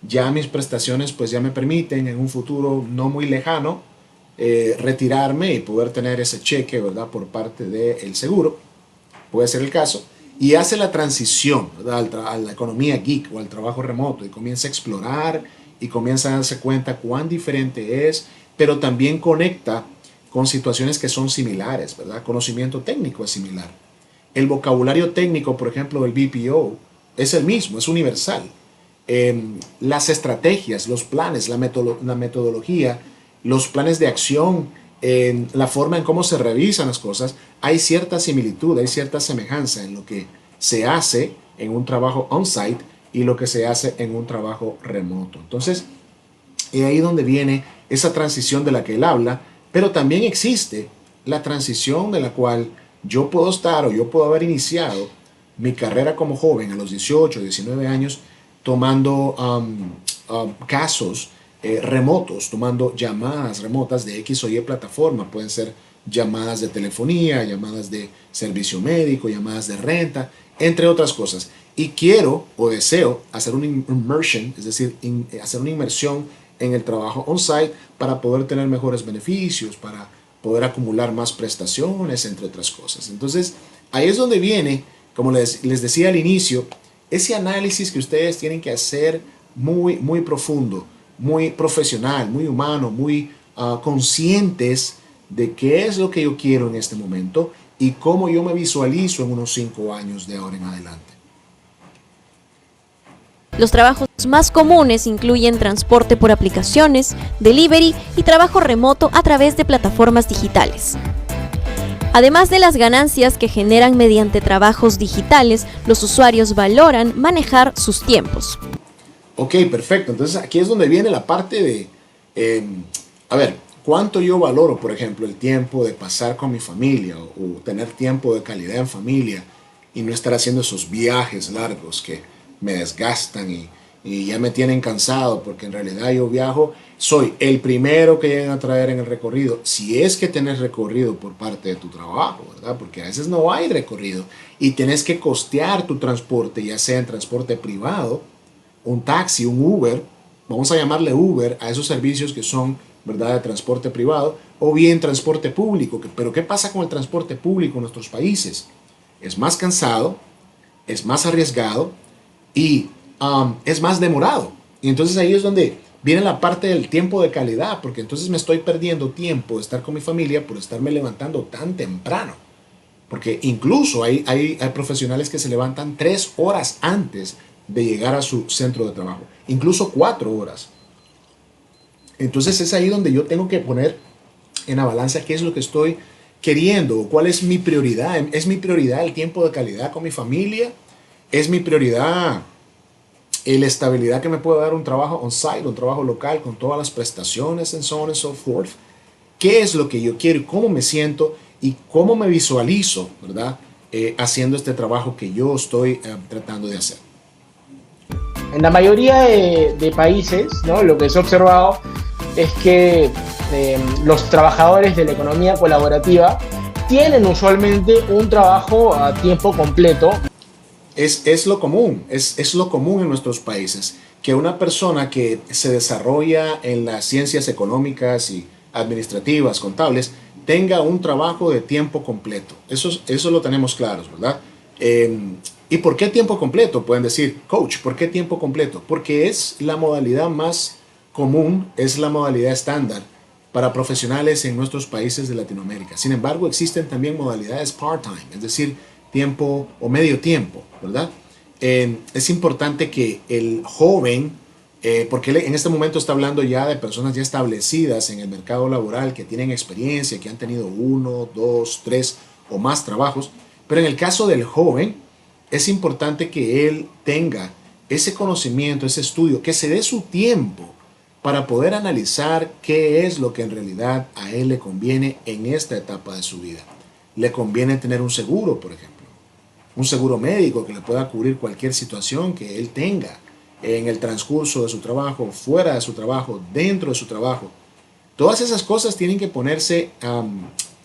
ya mis prestaciones pues ya me permiten en un futuro no muy lejano retirarme y poder tener ese cheque, ¿verdad? Por parte del seguro, puede ser el caso, y hace la transición, ¿verdad? A la economía geek o al trabajo remoto y comienza a explorar y comienza a darse cuenta cuán diferente es, pero también conecta con situaciones que son similares, ¿verdad? Conocimiento técnico es similar. El vocabulario técnico, por ejemplo, del BPO es el mismo, es universal. Las estrategias, los planes, la metodología, los planes de acción, la forma en cómo se revisan las cosas, hay cierta similitud, hay cierta semejanza en lo que se hace en un trabajo on-site y lo que se hace en un trabajo remoto. Entonces, es ahí donde viene esa transición de la que él habla, pero también existe la transición de la cual yo puedo estar o yo puedo haber iniciado mi carrera como joven a los 18, 19 años, tomando casos remotos, tomando llamadas remotas de X o Y plataforma. Pueden ser llamadas de telefonía, llamadas de servicio médico, llamadas de renta, entre otras cosas. Y quiero o deseo hacer una immersion, es decir, hacer una inmersión en el trabajo on-site para poder tener mejores beneficios, para poder acumular más prestaciones, entre otras cosas. Entonces, ahí es donde viene, como les decía al inicio, ese análisis que ustedes tienen que hacer muy, muy profundo, muy profesional, muy humano, muy conscientes de qué es lo que yo quiero en este momento y cómo yo me visualizo en unos 5 años de ahora en adelante. Los trabajos más comunes incluyen transporte por aplicaciones, delivery y trabajo remoto a través de plataformas digitales. Además de las ganancias que generan mediante trabajos digitales, los usuarios valoran manejar sus tiempos. Ok, perfecto. Entonces aquí es donde viene la parte de, a ver, ¿cuánto yo valoro, por ejemplo, el tiempo de pasar con mi familia o tener tiempo de calidad en familia y no estar haciendo esos viajes largos que me desgastan y ya me tienen cansado porque en realidad yo viajo, soy el primero que llegan a traer en el recorrido, si es que tenés recorrido por parte de tu trabajo, ¿verdad? Porque a veces no hay recorrido y tienes que costear tu transporte, ya sea en transporte privado, un taxi, un Uber, vamos a llamarle Uber a esos servicios que son, ¿verdad?, de transporte privado, o bien transporte público. Pero ¿qué pasa con el transporte público en nuestros países? Es más cansado, es más arriesgado y es más demorado. Y entonces ahí es donde viene la parte del tiempo de calidad, porque entonces me estoy perdiendo tiempo de estar con mi familia por estarme levantando tan temprano. Porque incluso hay profesionales que se levantan 3 horas antes de llegar a su centro de trabajo, incluso 4 horas. Entonces es ahí donde yo tengo que poner en la balanza qué es lo que estoy queriendo, cuál es mi prioridad. ¿Es mi prioridad el tiempo de calidad con mi familia? ¿Es mi prioridad la estabilidad que me puede dar un trabajo on-site, un trabajo local con todas las prestaciones and so on and so forth? ¿Qué es lo que yo quiero y cómo me siento y cómo me visualizo, ¿verdad? Haciendo este trabajo que yo estoy tratando de hacer. En la mayoría de países, ¿no? Lo que se ha observado es que los trabajadores de la economía colaborativa tienen usualmente un trabajo a tiempo completo. Es lo común, es lo común en nuestros países, que una persona que se desarrolla en las ciencias económicas y administrativas, contables, tenga un trabajo de tiempo completo. Eso lo tenemos claros, ¿verdad? ¿Y por qué tiempo completo? Pueden decir, coach, ¿por qué tiempo completo? Porque es la modalidad más común, es la modalidad estándar para profesionales en nuestros países de Latinoamérica. Sin embargo, existen también modalidades part-time, es decir, tiempo o medio tiempo, ¿verdad? Es importante que el joven, porque él en este momento está hablando ya de personas ya establecidas en el mercado laboral, que tienen experiencia, que han tenido 1, 2, 3 o más trabajos, pero en el caso del joven, es importante que él tenga ese conocimiento, ese estudio, que se dé su tiempo para poder analizar qué es lo que en realidad a él le conviene en esta etapa de su vida. Le conviene tener un seguro, por ejemplo, un seguro médico que le pueda cubrir cualquier situación que él tenga en el transcurso de su trabajo, fuera de su trabajo, dentro de su trabajo. Todas esas cosas tienen que ponerse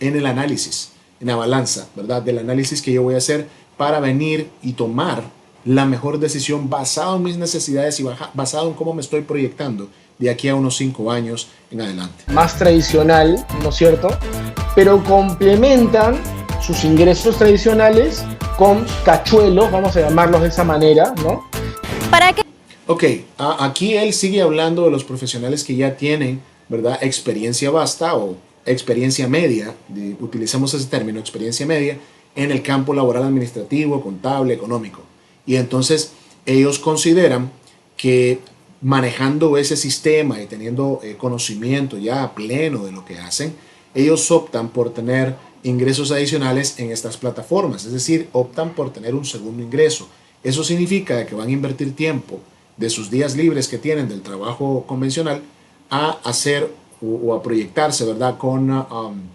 en el análisis, en la balanza, ¿verdad? Del análisis que yo voy a hacer para venir y tomar la mejor decisión basado en mis necesidades y basado en cómo me estoy proyectando de aquí a unos 5 años en adelante. Más tradicional, ¿no es cierto? Pero complementan sus ingresos tradicionales con cachuelos, vamos a llamarlos de esa manera, ¿no? ¿Para qué? Ok, aquí él sigue hablando de los profesionales que ya tienen, ¿verdad? Experiencia vasta o experiencia media, utilizamos ese término, experiencia media, en el campo laboral administrativo, contable, económico. Y entonces ellos consideran que manejando ese sistema y teniendo conocimiento ya pleno de lo que hacen, ellos optan por tener ingresos adicionales en estas plataformas, es decir, optan por tener un segundo ingreso. Eso significa que van a invertir tiempo de sus días libres que tienen del trabajo convencional a hacer o a proyectarse, ¿verdad?, con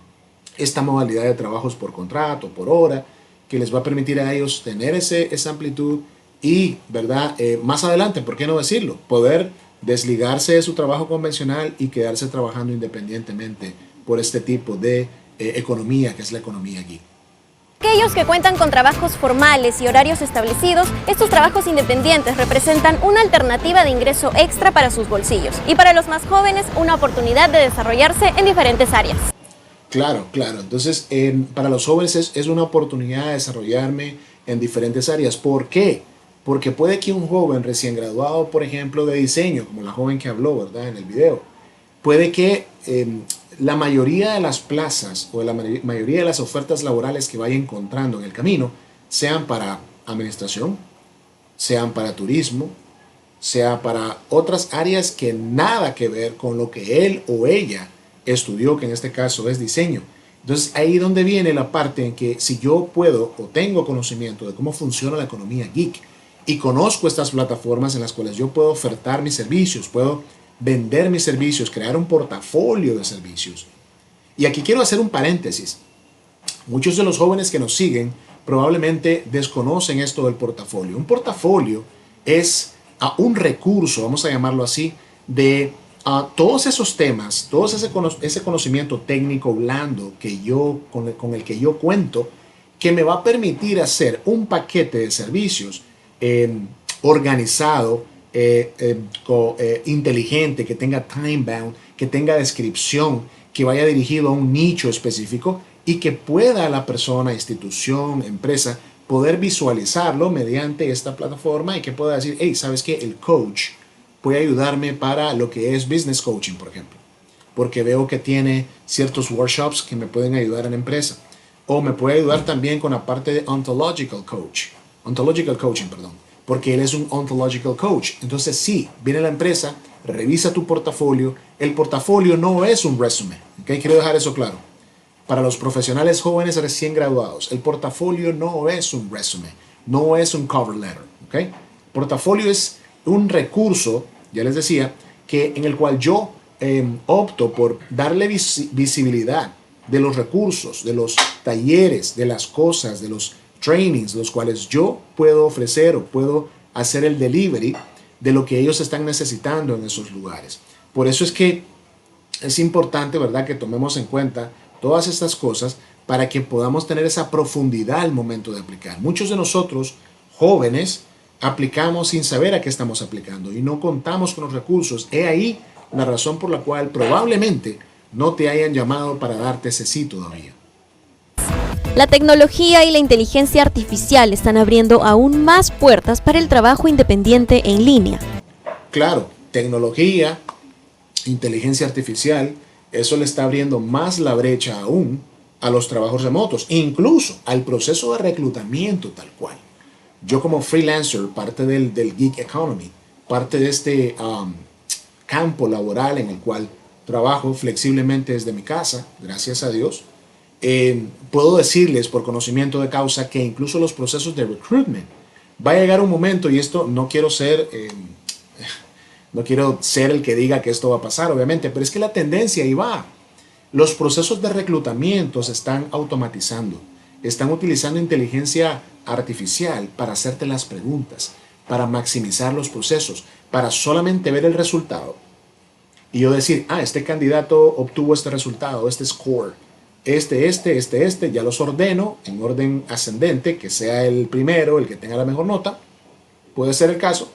esta modalidad de trabajos por contrato, por hora, que les va a permitir a ellos tener esa amplitud y, ¿verdad?, más adelante, ¿por qué no decirlo?, poder desligarse de su trabajo convencional y quedarse trabajando independientemente por este tipo de economía, que es la economía geek. Aquellos que cuentan con trabajos formales y horarios establecidos, estos trabajos independientes representan una alternativa de ingreso extra para sus bolsillos y para los más jóvenes una oportunidad de desarrollarse en diferentes áreas. Claro, claro. Entonces, para los jóvenes es una oportunidad de desarrollarme en diferentes áreas. ¿Por qué? Porque puede que un joven recién graduado, por ejemplo, de diseño, como la joven que habló, ¿verdad?, en el video, puede que la mayoría de las plazas o la mayoría de las ofertas laborales que vaya encontrando en el camino sean para administración, sean para turismo, sea para otras áreas que nada que ver con lo que él o ella estudió, que en este caso es diseño. Entonces ahí donde viene la parte en que si yo puedo o tengo conocimiento de cómo funciona la economía geek y conozco estas plataformas en las cuales yo puedo ofertar mis servicios, puedo vender mis servicios, crear un portafolio de servicios. Y aquí quiero hacer un paréntesis. Muchos de los jóvenes que nos siguen probablemente desconocen esto del portafolio. Un portafolio es un recurso, vamos a llamarlo así, de todos esos temas, todo ese conocimiento técnico blando con el que yo cuento, que me va a permitir hacer un paquete de servicios organizado, inteligente, que tenga time bound, que tenga descripción, que vaya dirigido a un nicho específico y que pueda la persona, institución, empresa poder visualizarlo mediante esta plataforma y que pueda decir, hey, ¿sabes qué? El coach puede ayudarme para lo que es business coaching, por ejemplo, porque veo que tiene ciertos workshops que me pueden ayudar en la empresa, o me puede ayudar también con la parte de ontological coaching, perdón, porque él es un ontological coach. Entonces sí, viene la empresa, revisa tu portafolio. El portafolio no es un resumen, ¿okay? Quiero dejar eso claro. Para los profesionales jóvenes recién graduados, el portafolio no es un resumen, no es un cover letter, ¿okay? Portafolio es un recurso, ya les decía, en el cual yo opto por darle visibilidad de los recursos, de los talleres, de las cosas, de los trainings, los cuales yo puedo ofrecer o puedo hacer el delivery de lo que ellos están necesitando en esos lugares. Por eso es que es importante, ¿verdad?, que tomemos en cuenta todas estas cosas para que podamos tener esa profundidad al momento de aplicar. Muchos de nosotros, jóvenes, aplicamos sin saber a qué estamos aplicando y no contamos con los recursos. He ahí la razón por la cual probablemente no te hayan llamado para darte ese sí todavía. La tecnología y la inteligencia artificial están abriendo aún más puertas para el trabajo independiente en línea. Claro, tecnología, inteligencia artificial, eso le está abriendo más la brecha aún a los trabajos remotos, incluso al proceso de reclutamiento tal cual. Yo como freelancer, parte del gig economy, parte de este campo laboral en el cual trabajo flexiblemente desde mi casa, gracias a Dios, puedo decirles por conocimiento de causa que incluso los procesos de recruitment va a llegar un momento, y esto no quiero ser el que diga que esto va a pasar, obviamente, pero es que la tendencia ahí va. Los procesos de reclutamiento se están automatizando, están utilizando inteligencia artificial para hacerte las preguntas, para maximizar los procesos, para solamente ver el resultado y yo decir, este candidato obtuvo este resultado, este score, ya los ordeno en orden ascendente, que sea el primero, el que tenga la mejor nota, puede ser el caso,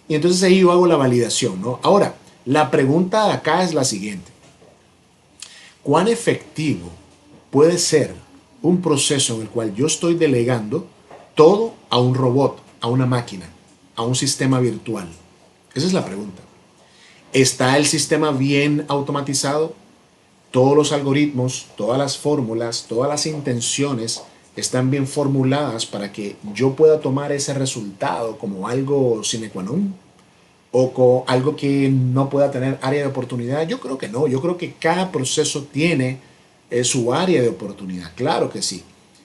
y entonces ahí yo hago la validación, ¿no? Ahora, la pregunta de acá es la siguiente: ¿cuán efectivo puede ser un proceso en el cual yo estoy delegando todo a un robot, a una máquina, a un sistema virtual? Esa es la pregunta. ¿Está el sistema bien automatizado? Todos los algoritmos, todas las fórmulas, todas las intenciones están bien formuladas para que yo pueda tomar ese resultado como algo sine qua non o como algo que no pueda tener área de oportunidad. Yo creo que no, yo creo que cada proceso tiene su área de oportunidad, claro que sí.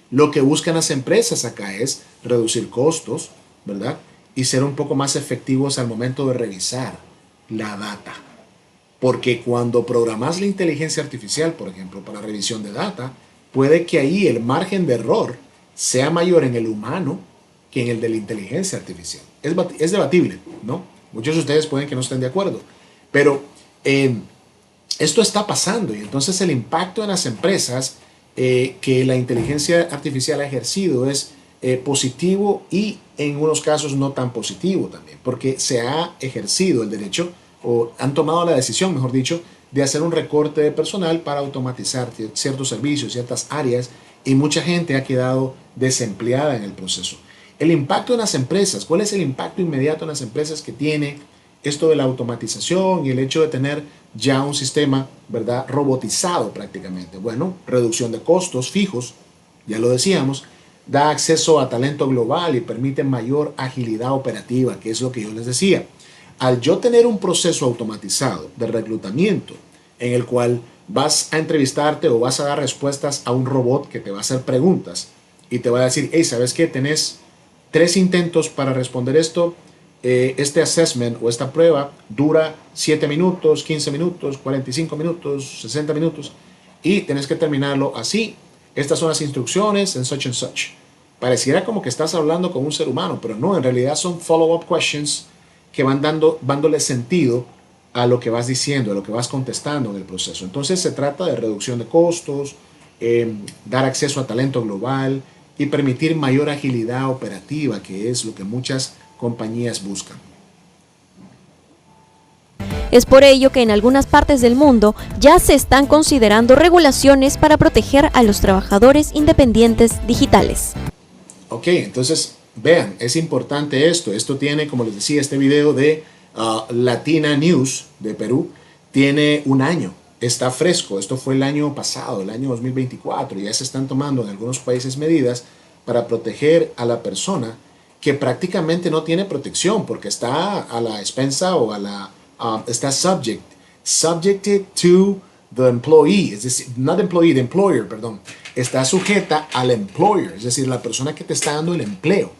Lo que buscan las empresas acá es reducir costos, ¿verdad? Y ser un poco más efectivos al momento de revisar la data. Porque cuando programas la inteligencia artificial, por ejemplo, para revisión de data, puede que ahí el margen de error sea mayor en el humano que en el de la inteligencia artificial. Es debatible, ¿no? Muchos de ustedes pueden que no estén de acuerdo, pero esto está pasando, y entonces el impacto en las empresas que la inteligencia artificial ha ejercido es positivo y en unos casos no tan positivo también, porque se ha ejercido el derecho, o han tomado la decisión, mejor dicho, de hacer un recorte de personal para automatizar ciertos servicios, ciertas áreas, y mucha gente ha quedado desempleada en el proceso. El impacto en las empresas, ¿cuál es el impacto inmediato en las empresas que tiene esto de la automatización y el hecho de tener ya un sistema, ¿verdad?, robotizado prácticamente? Bueno, reducción de costos fijos, ya lo decíamos, da acceso a talento global y permite mayor agilidad operativa, que es lo que yo les decía. Al yo tener un proceso automatizado de reclutamiento en el cual vas a entrevistarte o vas a dar respuestas a un robot que te va a hacer preguntas y te va a decir, hey, ¿sabes qué? Tenés 3 intentos para responder esto. Este assessment o esta prueba dura 7 minutos, 15 minutos, 45 minutos, 60 minutos y tenés que terminarlo así. Estas son las instrucciones en such and such. Pareciera como que estás hablando con un ser humano, pero no, en realidad son follow-up questions que van dándole sentido a lo que vas diciendo, a lo que vas contestando en el proceso. Entonces se trata de reducción de costos, dar acceso a talento global y permitir mayor agilidad operativa, que es lo que muchas compañías buscan. Es por ello que en algunas partes del mundo ya se están considerando regulaciones para proteger a los trabajadores independientes digitales. Ok, entonces vean, es importante esto. Esto tiene, como les decía, este video de Latina News de Perú, tiene un año. Está fresco. Esto fue el año pasado, el año 2024. Y ya se están tomando en algunos países medidas para proteger a la persona que prácticamente no tiene protección porque está a la expensa o está subjected to the employee, es decir, not employee, the employer, perdón. Está sujeta al employer, es decir, la persona que te está dando el empleo.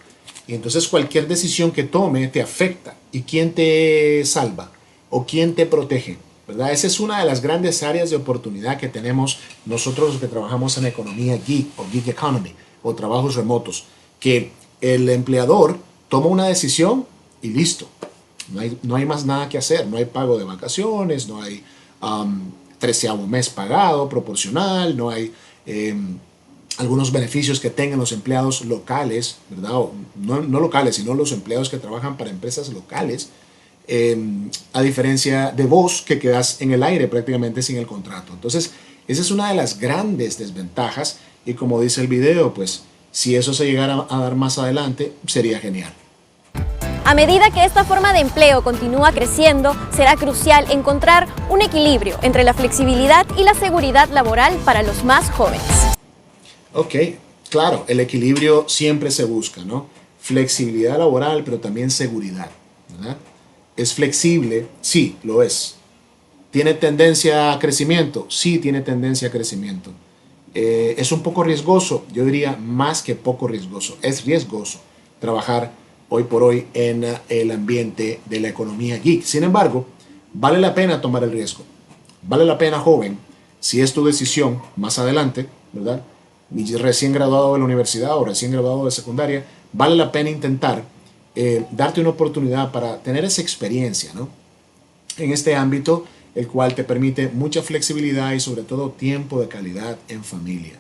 Y entonces cualquier decisión que tome te afecta. ¿Y quién te salva? ¿O quién te protege? ¿Verdad? Esa es una de las grandes áreas de oportunidad que tenemos nosotros los que trabajamos en economía gig o gig economy o trabajos remotos. Que el empleador toma una decisión y listo. No hay más nada que hacer, no hay pago de vacaciones, no hay 13º mes pagado proporcional, no hay algunos beneficios que tengan los empleados locales, ¿verdad? O no locales, sino los empleados que trabajan para empresas locales, a diferencia de vos que quedas en el aire prácticamente sin el contrato. Entonces, esa es una de las grandes desventajas y como dice el video, pues si eso se llegara a dar más adelante, sería genial. A medida que esta forma de empleo continúa creciendo, será crucial encontrar un equilibrio entre la flexibilidad y la seguridad laboral para los más jóvenes. Ok, claro, el equilibrio siempre se busca, ¿no? Flexibilidad laboral, pero también seguridad, ¿verdad? ¿Es flexible? Sí, lo es. ¿Tiene tendencia a crecimiento? Sí, tiene tendencia a crecimiento. ¿Es un poco riesgoso? Yo diría más que poco riesgoso. Es riesgoso trabajar hoy por hoy en el ambiente de la economía geek. Sin embargo, vale la pena tomar el riesgo. Vale la pena, joven, si es tu decisión más adelante, ¿verdad? Recién graduado de la universidad o recién graduado de secundaria, vale la pena intentar darte una oportunidad para tener esa experiencia, ¿no? En este ámbito, el cual te permite mucha flexibilidad y sobre todo tiempo de calidad en familia.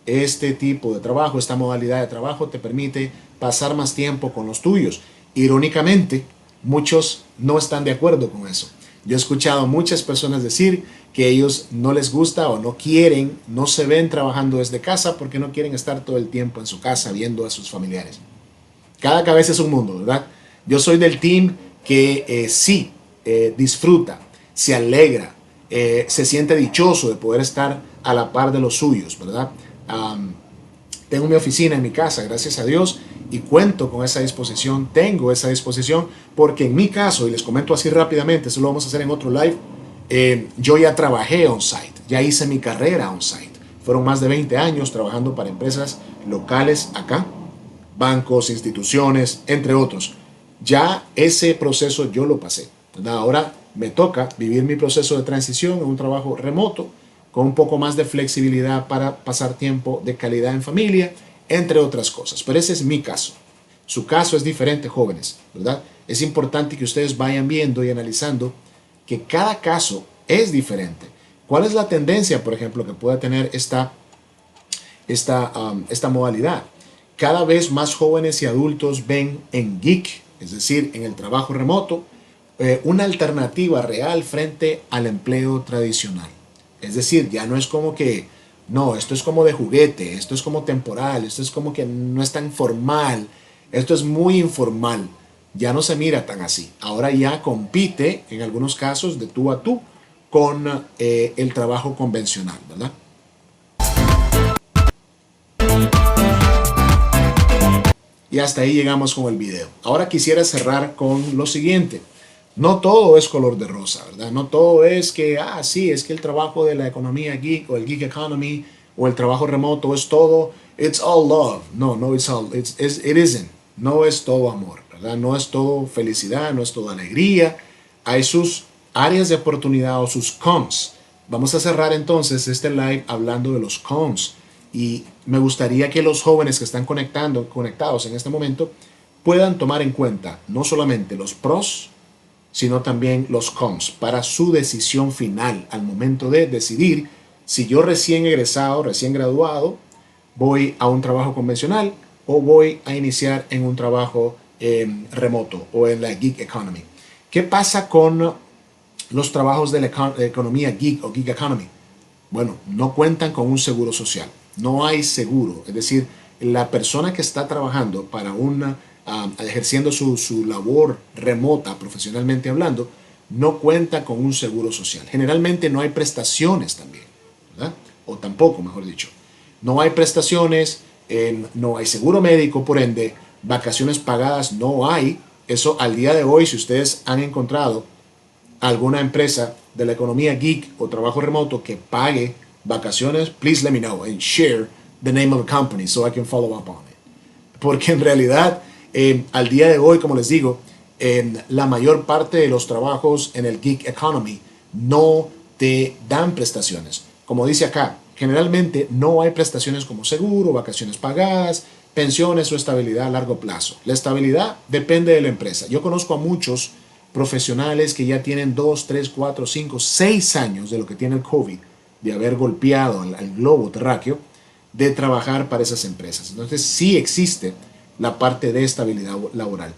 Este tipo de trabajo, esta modalidad de trabajo te permite pasar más tiempo con los tuyos. Irónicamente, muchos no están de acuerdo con eso. Yo he escuchado a muchas personas decir que ellos no les gusta o no quieren, no se ven trabajando desde casa porque no quieren estar todo el tiempo en su casa viendo a sus familiares. Cada cabeza es un mundo, ¿verdad? Yo soy del team que sí disfruta, se alegra, se siente dichoso de poder estar a la par de los suyos, ¿verdad? Tengo mi oficina en mi casa, gracias a Dios, y cuento con esa disposición, tengo esa disposición, porque en mi caso, y les comento así rápidamente, eso lo vamos a hacer en otro live, yo ya trabajé on-site, ya hice mi carrera on-site. Fueron más de 20 años trabajando para empresas locales acá, bancos, instituciones, entre otros. Ya ese proceso yo lo pasé, ¿verdad? Ahora me toca vivir mi proceso de transición en un trabajo remoto, con un poco más de flexibilidad para pasar tiempo de calidad en familia, entre otras cosas. Pero ese es mi caso. Su caso es diferente, jóvenes, ¿verdad? Es importante que ustedes vayan viendo y analizando que cada caso es diferente. ¿Cuál es la tendencia, por ejemplo, que pueda tener esta modalidad? Cada vez más jóvenes y adultos ven en geek, es decir, en el trabajo remoto, una alternativa real frente al empleo tradicional. Es decir, ya no es como que, no, esto es como de juguete, esto es como temporal, esto es como que no es tan formal, esto es muy informal. Ya no se mira tan así. Ahora ya compite, en algunos casos, de tú a tú con el trabajo convencional, ¿verdad? Y hasta ahí llegamos con el video. Ahora quisiera cerrar con lo siguiente. No todo es color de rosa, ¿verdad? No todo es que, sí, es que el trabajo de la economía geek o el geek economy o el trabajo remoto es todo, it's all love. No, it isn't. No es todo amor, ¿verdad? No es todo felicidad, no es todo alegría. Hay sus áreas de oportunidad o sus cons. Vamos a cerrar entonces este live hablando de los cons. Y me gustaría que los jóvenes que están conectados en este momento puedan tomar en cuenta no solamente los pros, sino también los cons para su decisión final al momento de decidir si yo recién egresado, recién graduado, voy a un trabajo convencional o voy a iniciar en un trabajo remoto o en la gig economy. ¿Qué pasa con los trabajos de la economía geek o gig economy? Bueno, no cuentan con un seguro social. No hay seguro. Es decir, la persona que está trabajando para ejerciendo su labor remota, profesionalmente hablando, no cuenta con un seguro social. Generalmente no hay prestaciones también, ¿verdad? O tampoco, mejor dicho. No hay prestaciones, no hay seguro médico, por ende, vacaciones pagadas no hay. Eso al día de hoy, si ustedes han encontrado alguna empresa de la economía geek o trabajo remoto que pague vacaciones, please let me know and share the name of the company so I can follow up on it. Porque en realidad, al día de hoy, como les digo, la mayor parte de los trabajos en el gig economy no te dan prestaciones. Como dice acá, generalmente no hay prestaciones como seguro, vacaciones pagadas, pensiones o estabilidad a largo plazo. La estabilidad depende de la empresa. Yo conozco a muchos profesionales que ya tienen 2, 3, 4, 5, 6 años de lo que tiene el COVID, de haber golpeado al globo terráqueo, de trabajar para esas empresas. Entonces sí existe la parte de estabilidad laboral.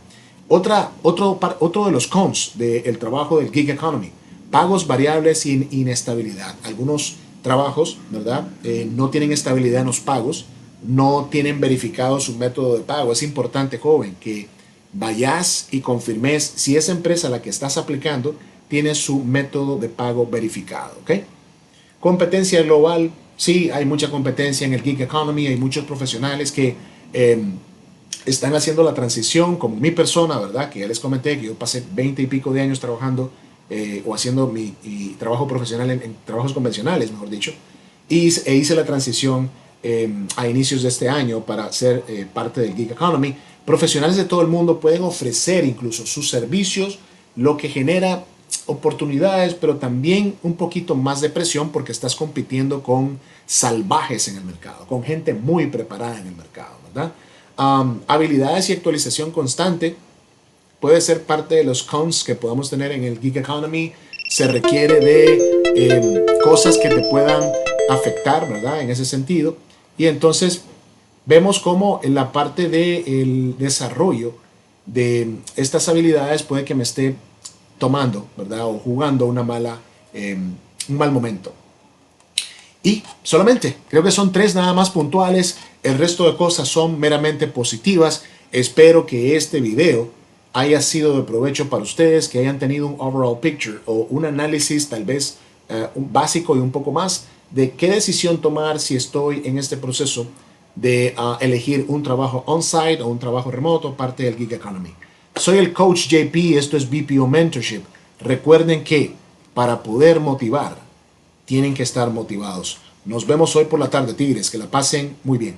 Otro de los cons del trabajo del gig economy: pagos variables sin inestabilidad. Algunos trabajos, ¿verdad? No tienen estabilidad en los pagos, no tienen verificado su método de pago. Es importante, joven, que vayas y confirmes si esa empresa a la que estás aplicando tiene su método de pago verificado, ¿ok? Competencia global: sí, hay mucha competencia en el gig economy, hay muchos profesionales que están haciendo la transición, como mi persona, ¿verdad? Que ya les comenté que yo pasé 20 y pico de años trabajando o haciendo mi trabajo profesional en trabajos convencionales, mejor dicho, e hice la transición a inicios de este año para ser parte del gig economy. Profesionales de todo el mundo pueden ofrecer incluso sus servicios, lo que genera oportunidades, pero también un poquito más de presión porque estás compitiendo con salvajes en el mercado, con gente muy preparada en el mercado, ¿verdad? Habilidades y actualización constante puede ser parte de los cons que podamos tener en el gig economy. Se requiere de cosas que te puedan afectar, ¿verdad? En ese sentido. Y entonces vemos cómo en la parte del desarrollo de estas habilidades puede que me esté tomando, ¿verdad? O jugando un mal momento. Y solamente, creo que son 3 nada más puntuales. El resto de cosas son meramente positivas. Espero que este video haya sido de provecho para ustedes, que hayan tenido un overall picture o un análisis tal vez un básico y un poco más de qué decisión tomar si estoy en este proceso de elegir un trabajo on-site o un trabajo remoto, parte del gig economy. Soy el coach JP, esto es BPO Mentorship. Recuerden que para poder motivar, tienen que estar motivados. Nos vemos hoy por la tarde, Tigres. Que la pasen muy bien.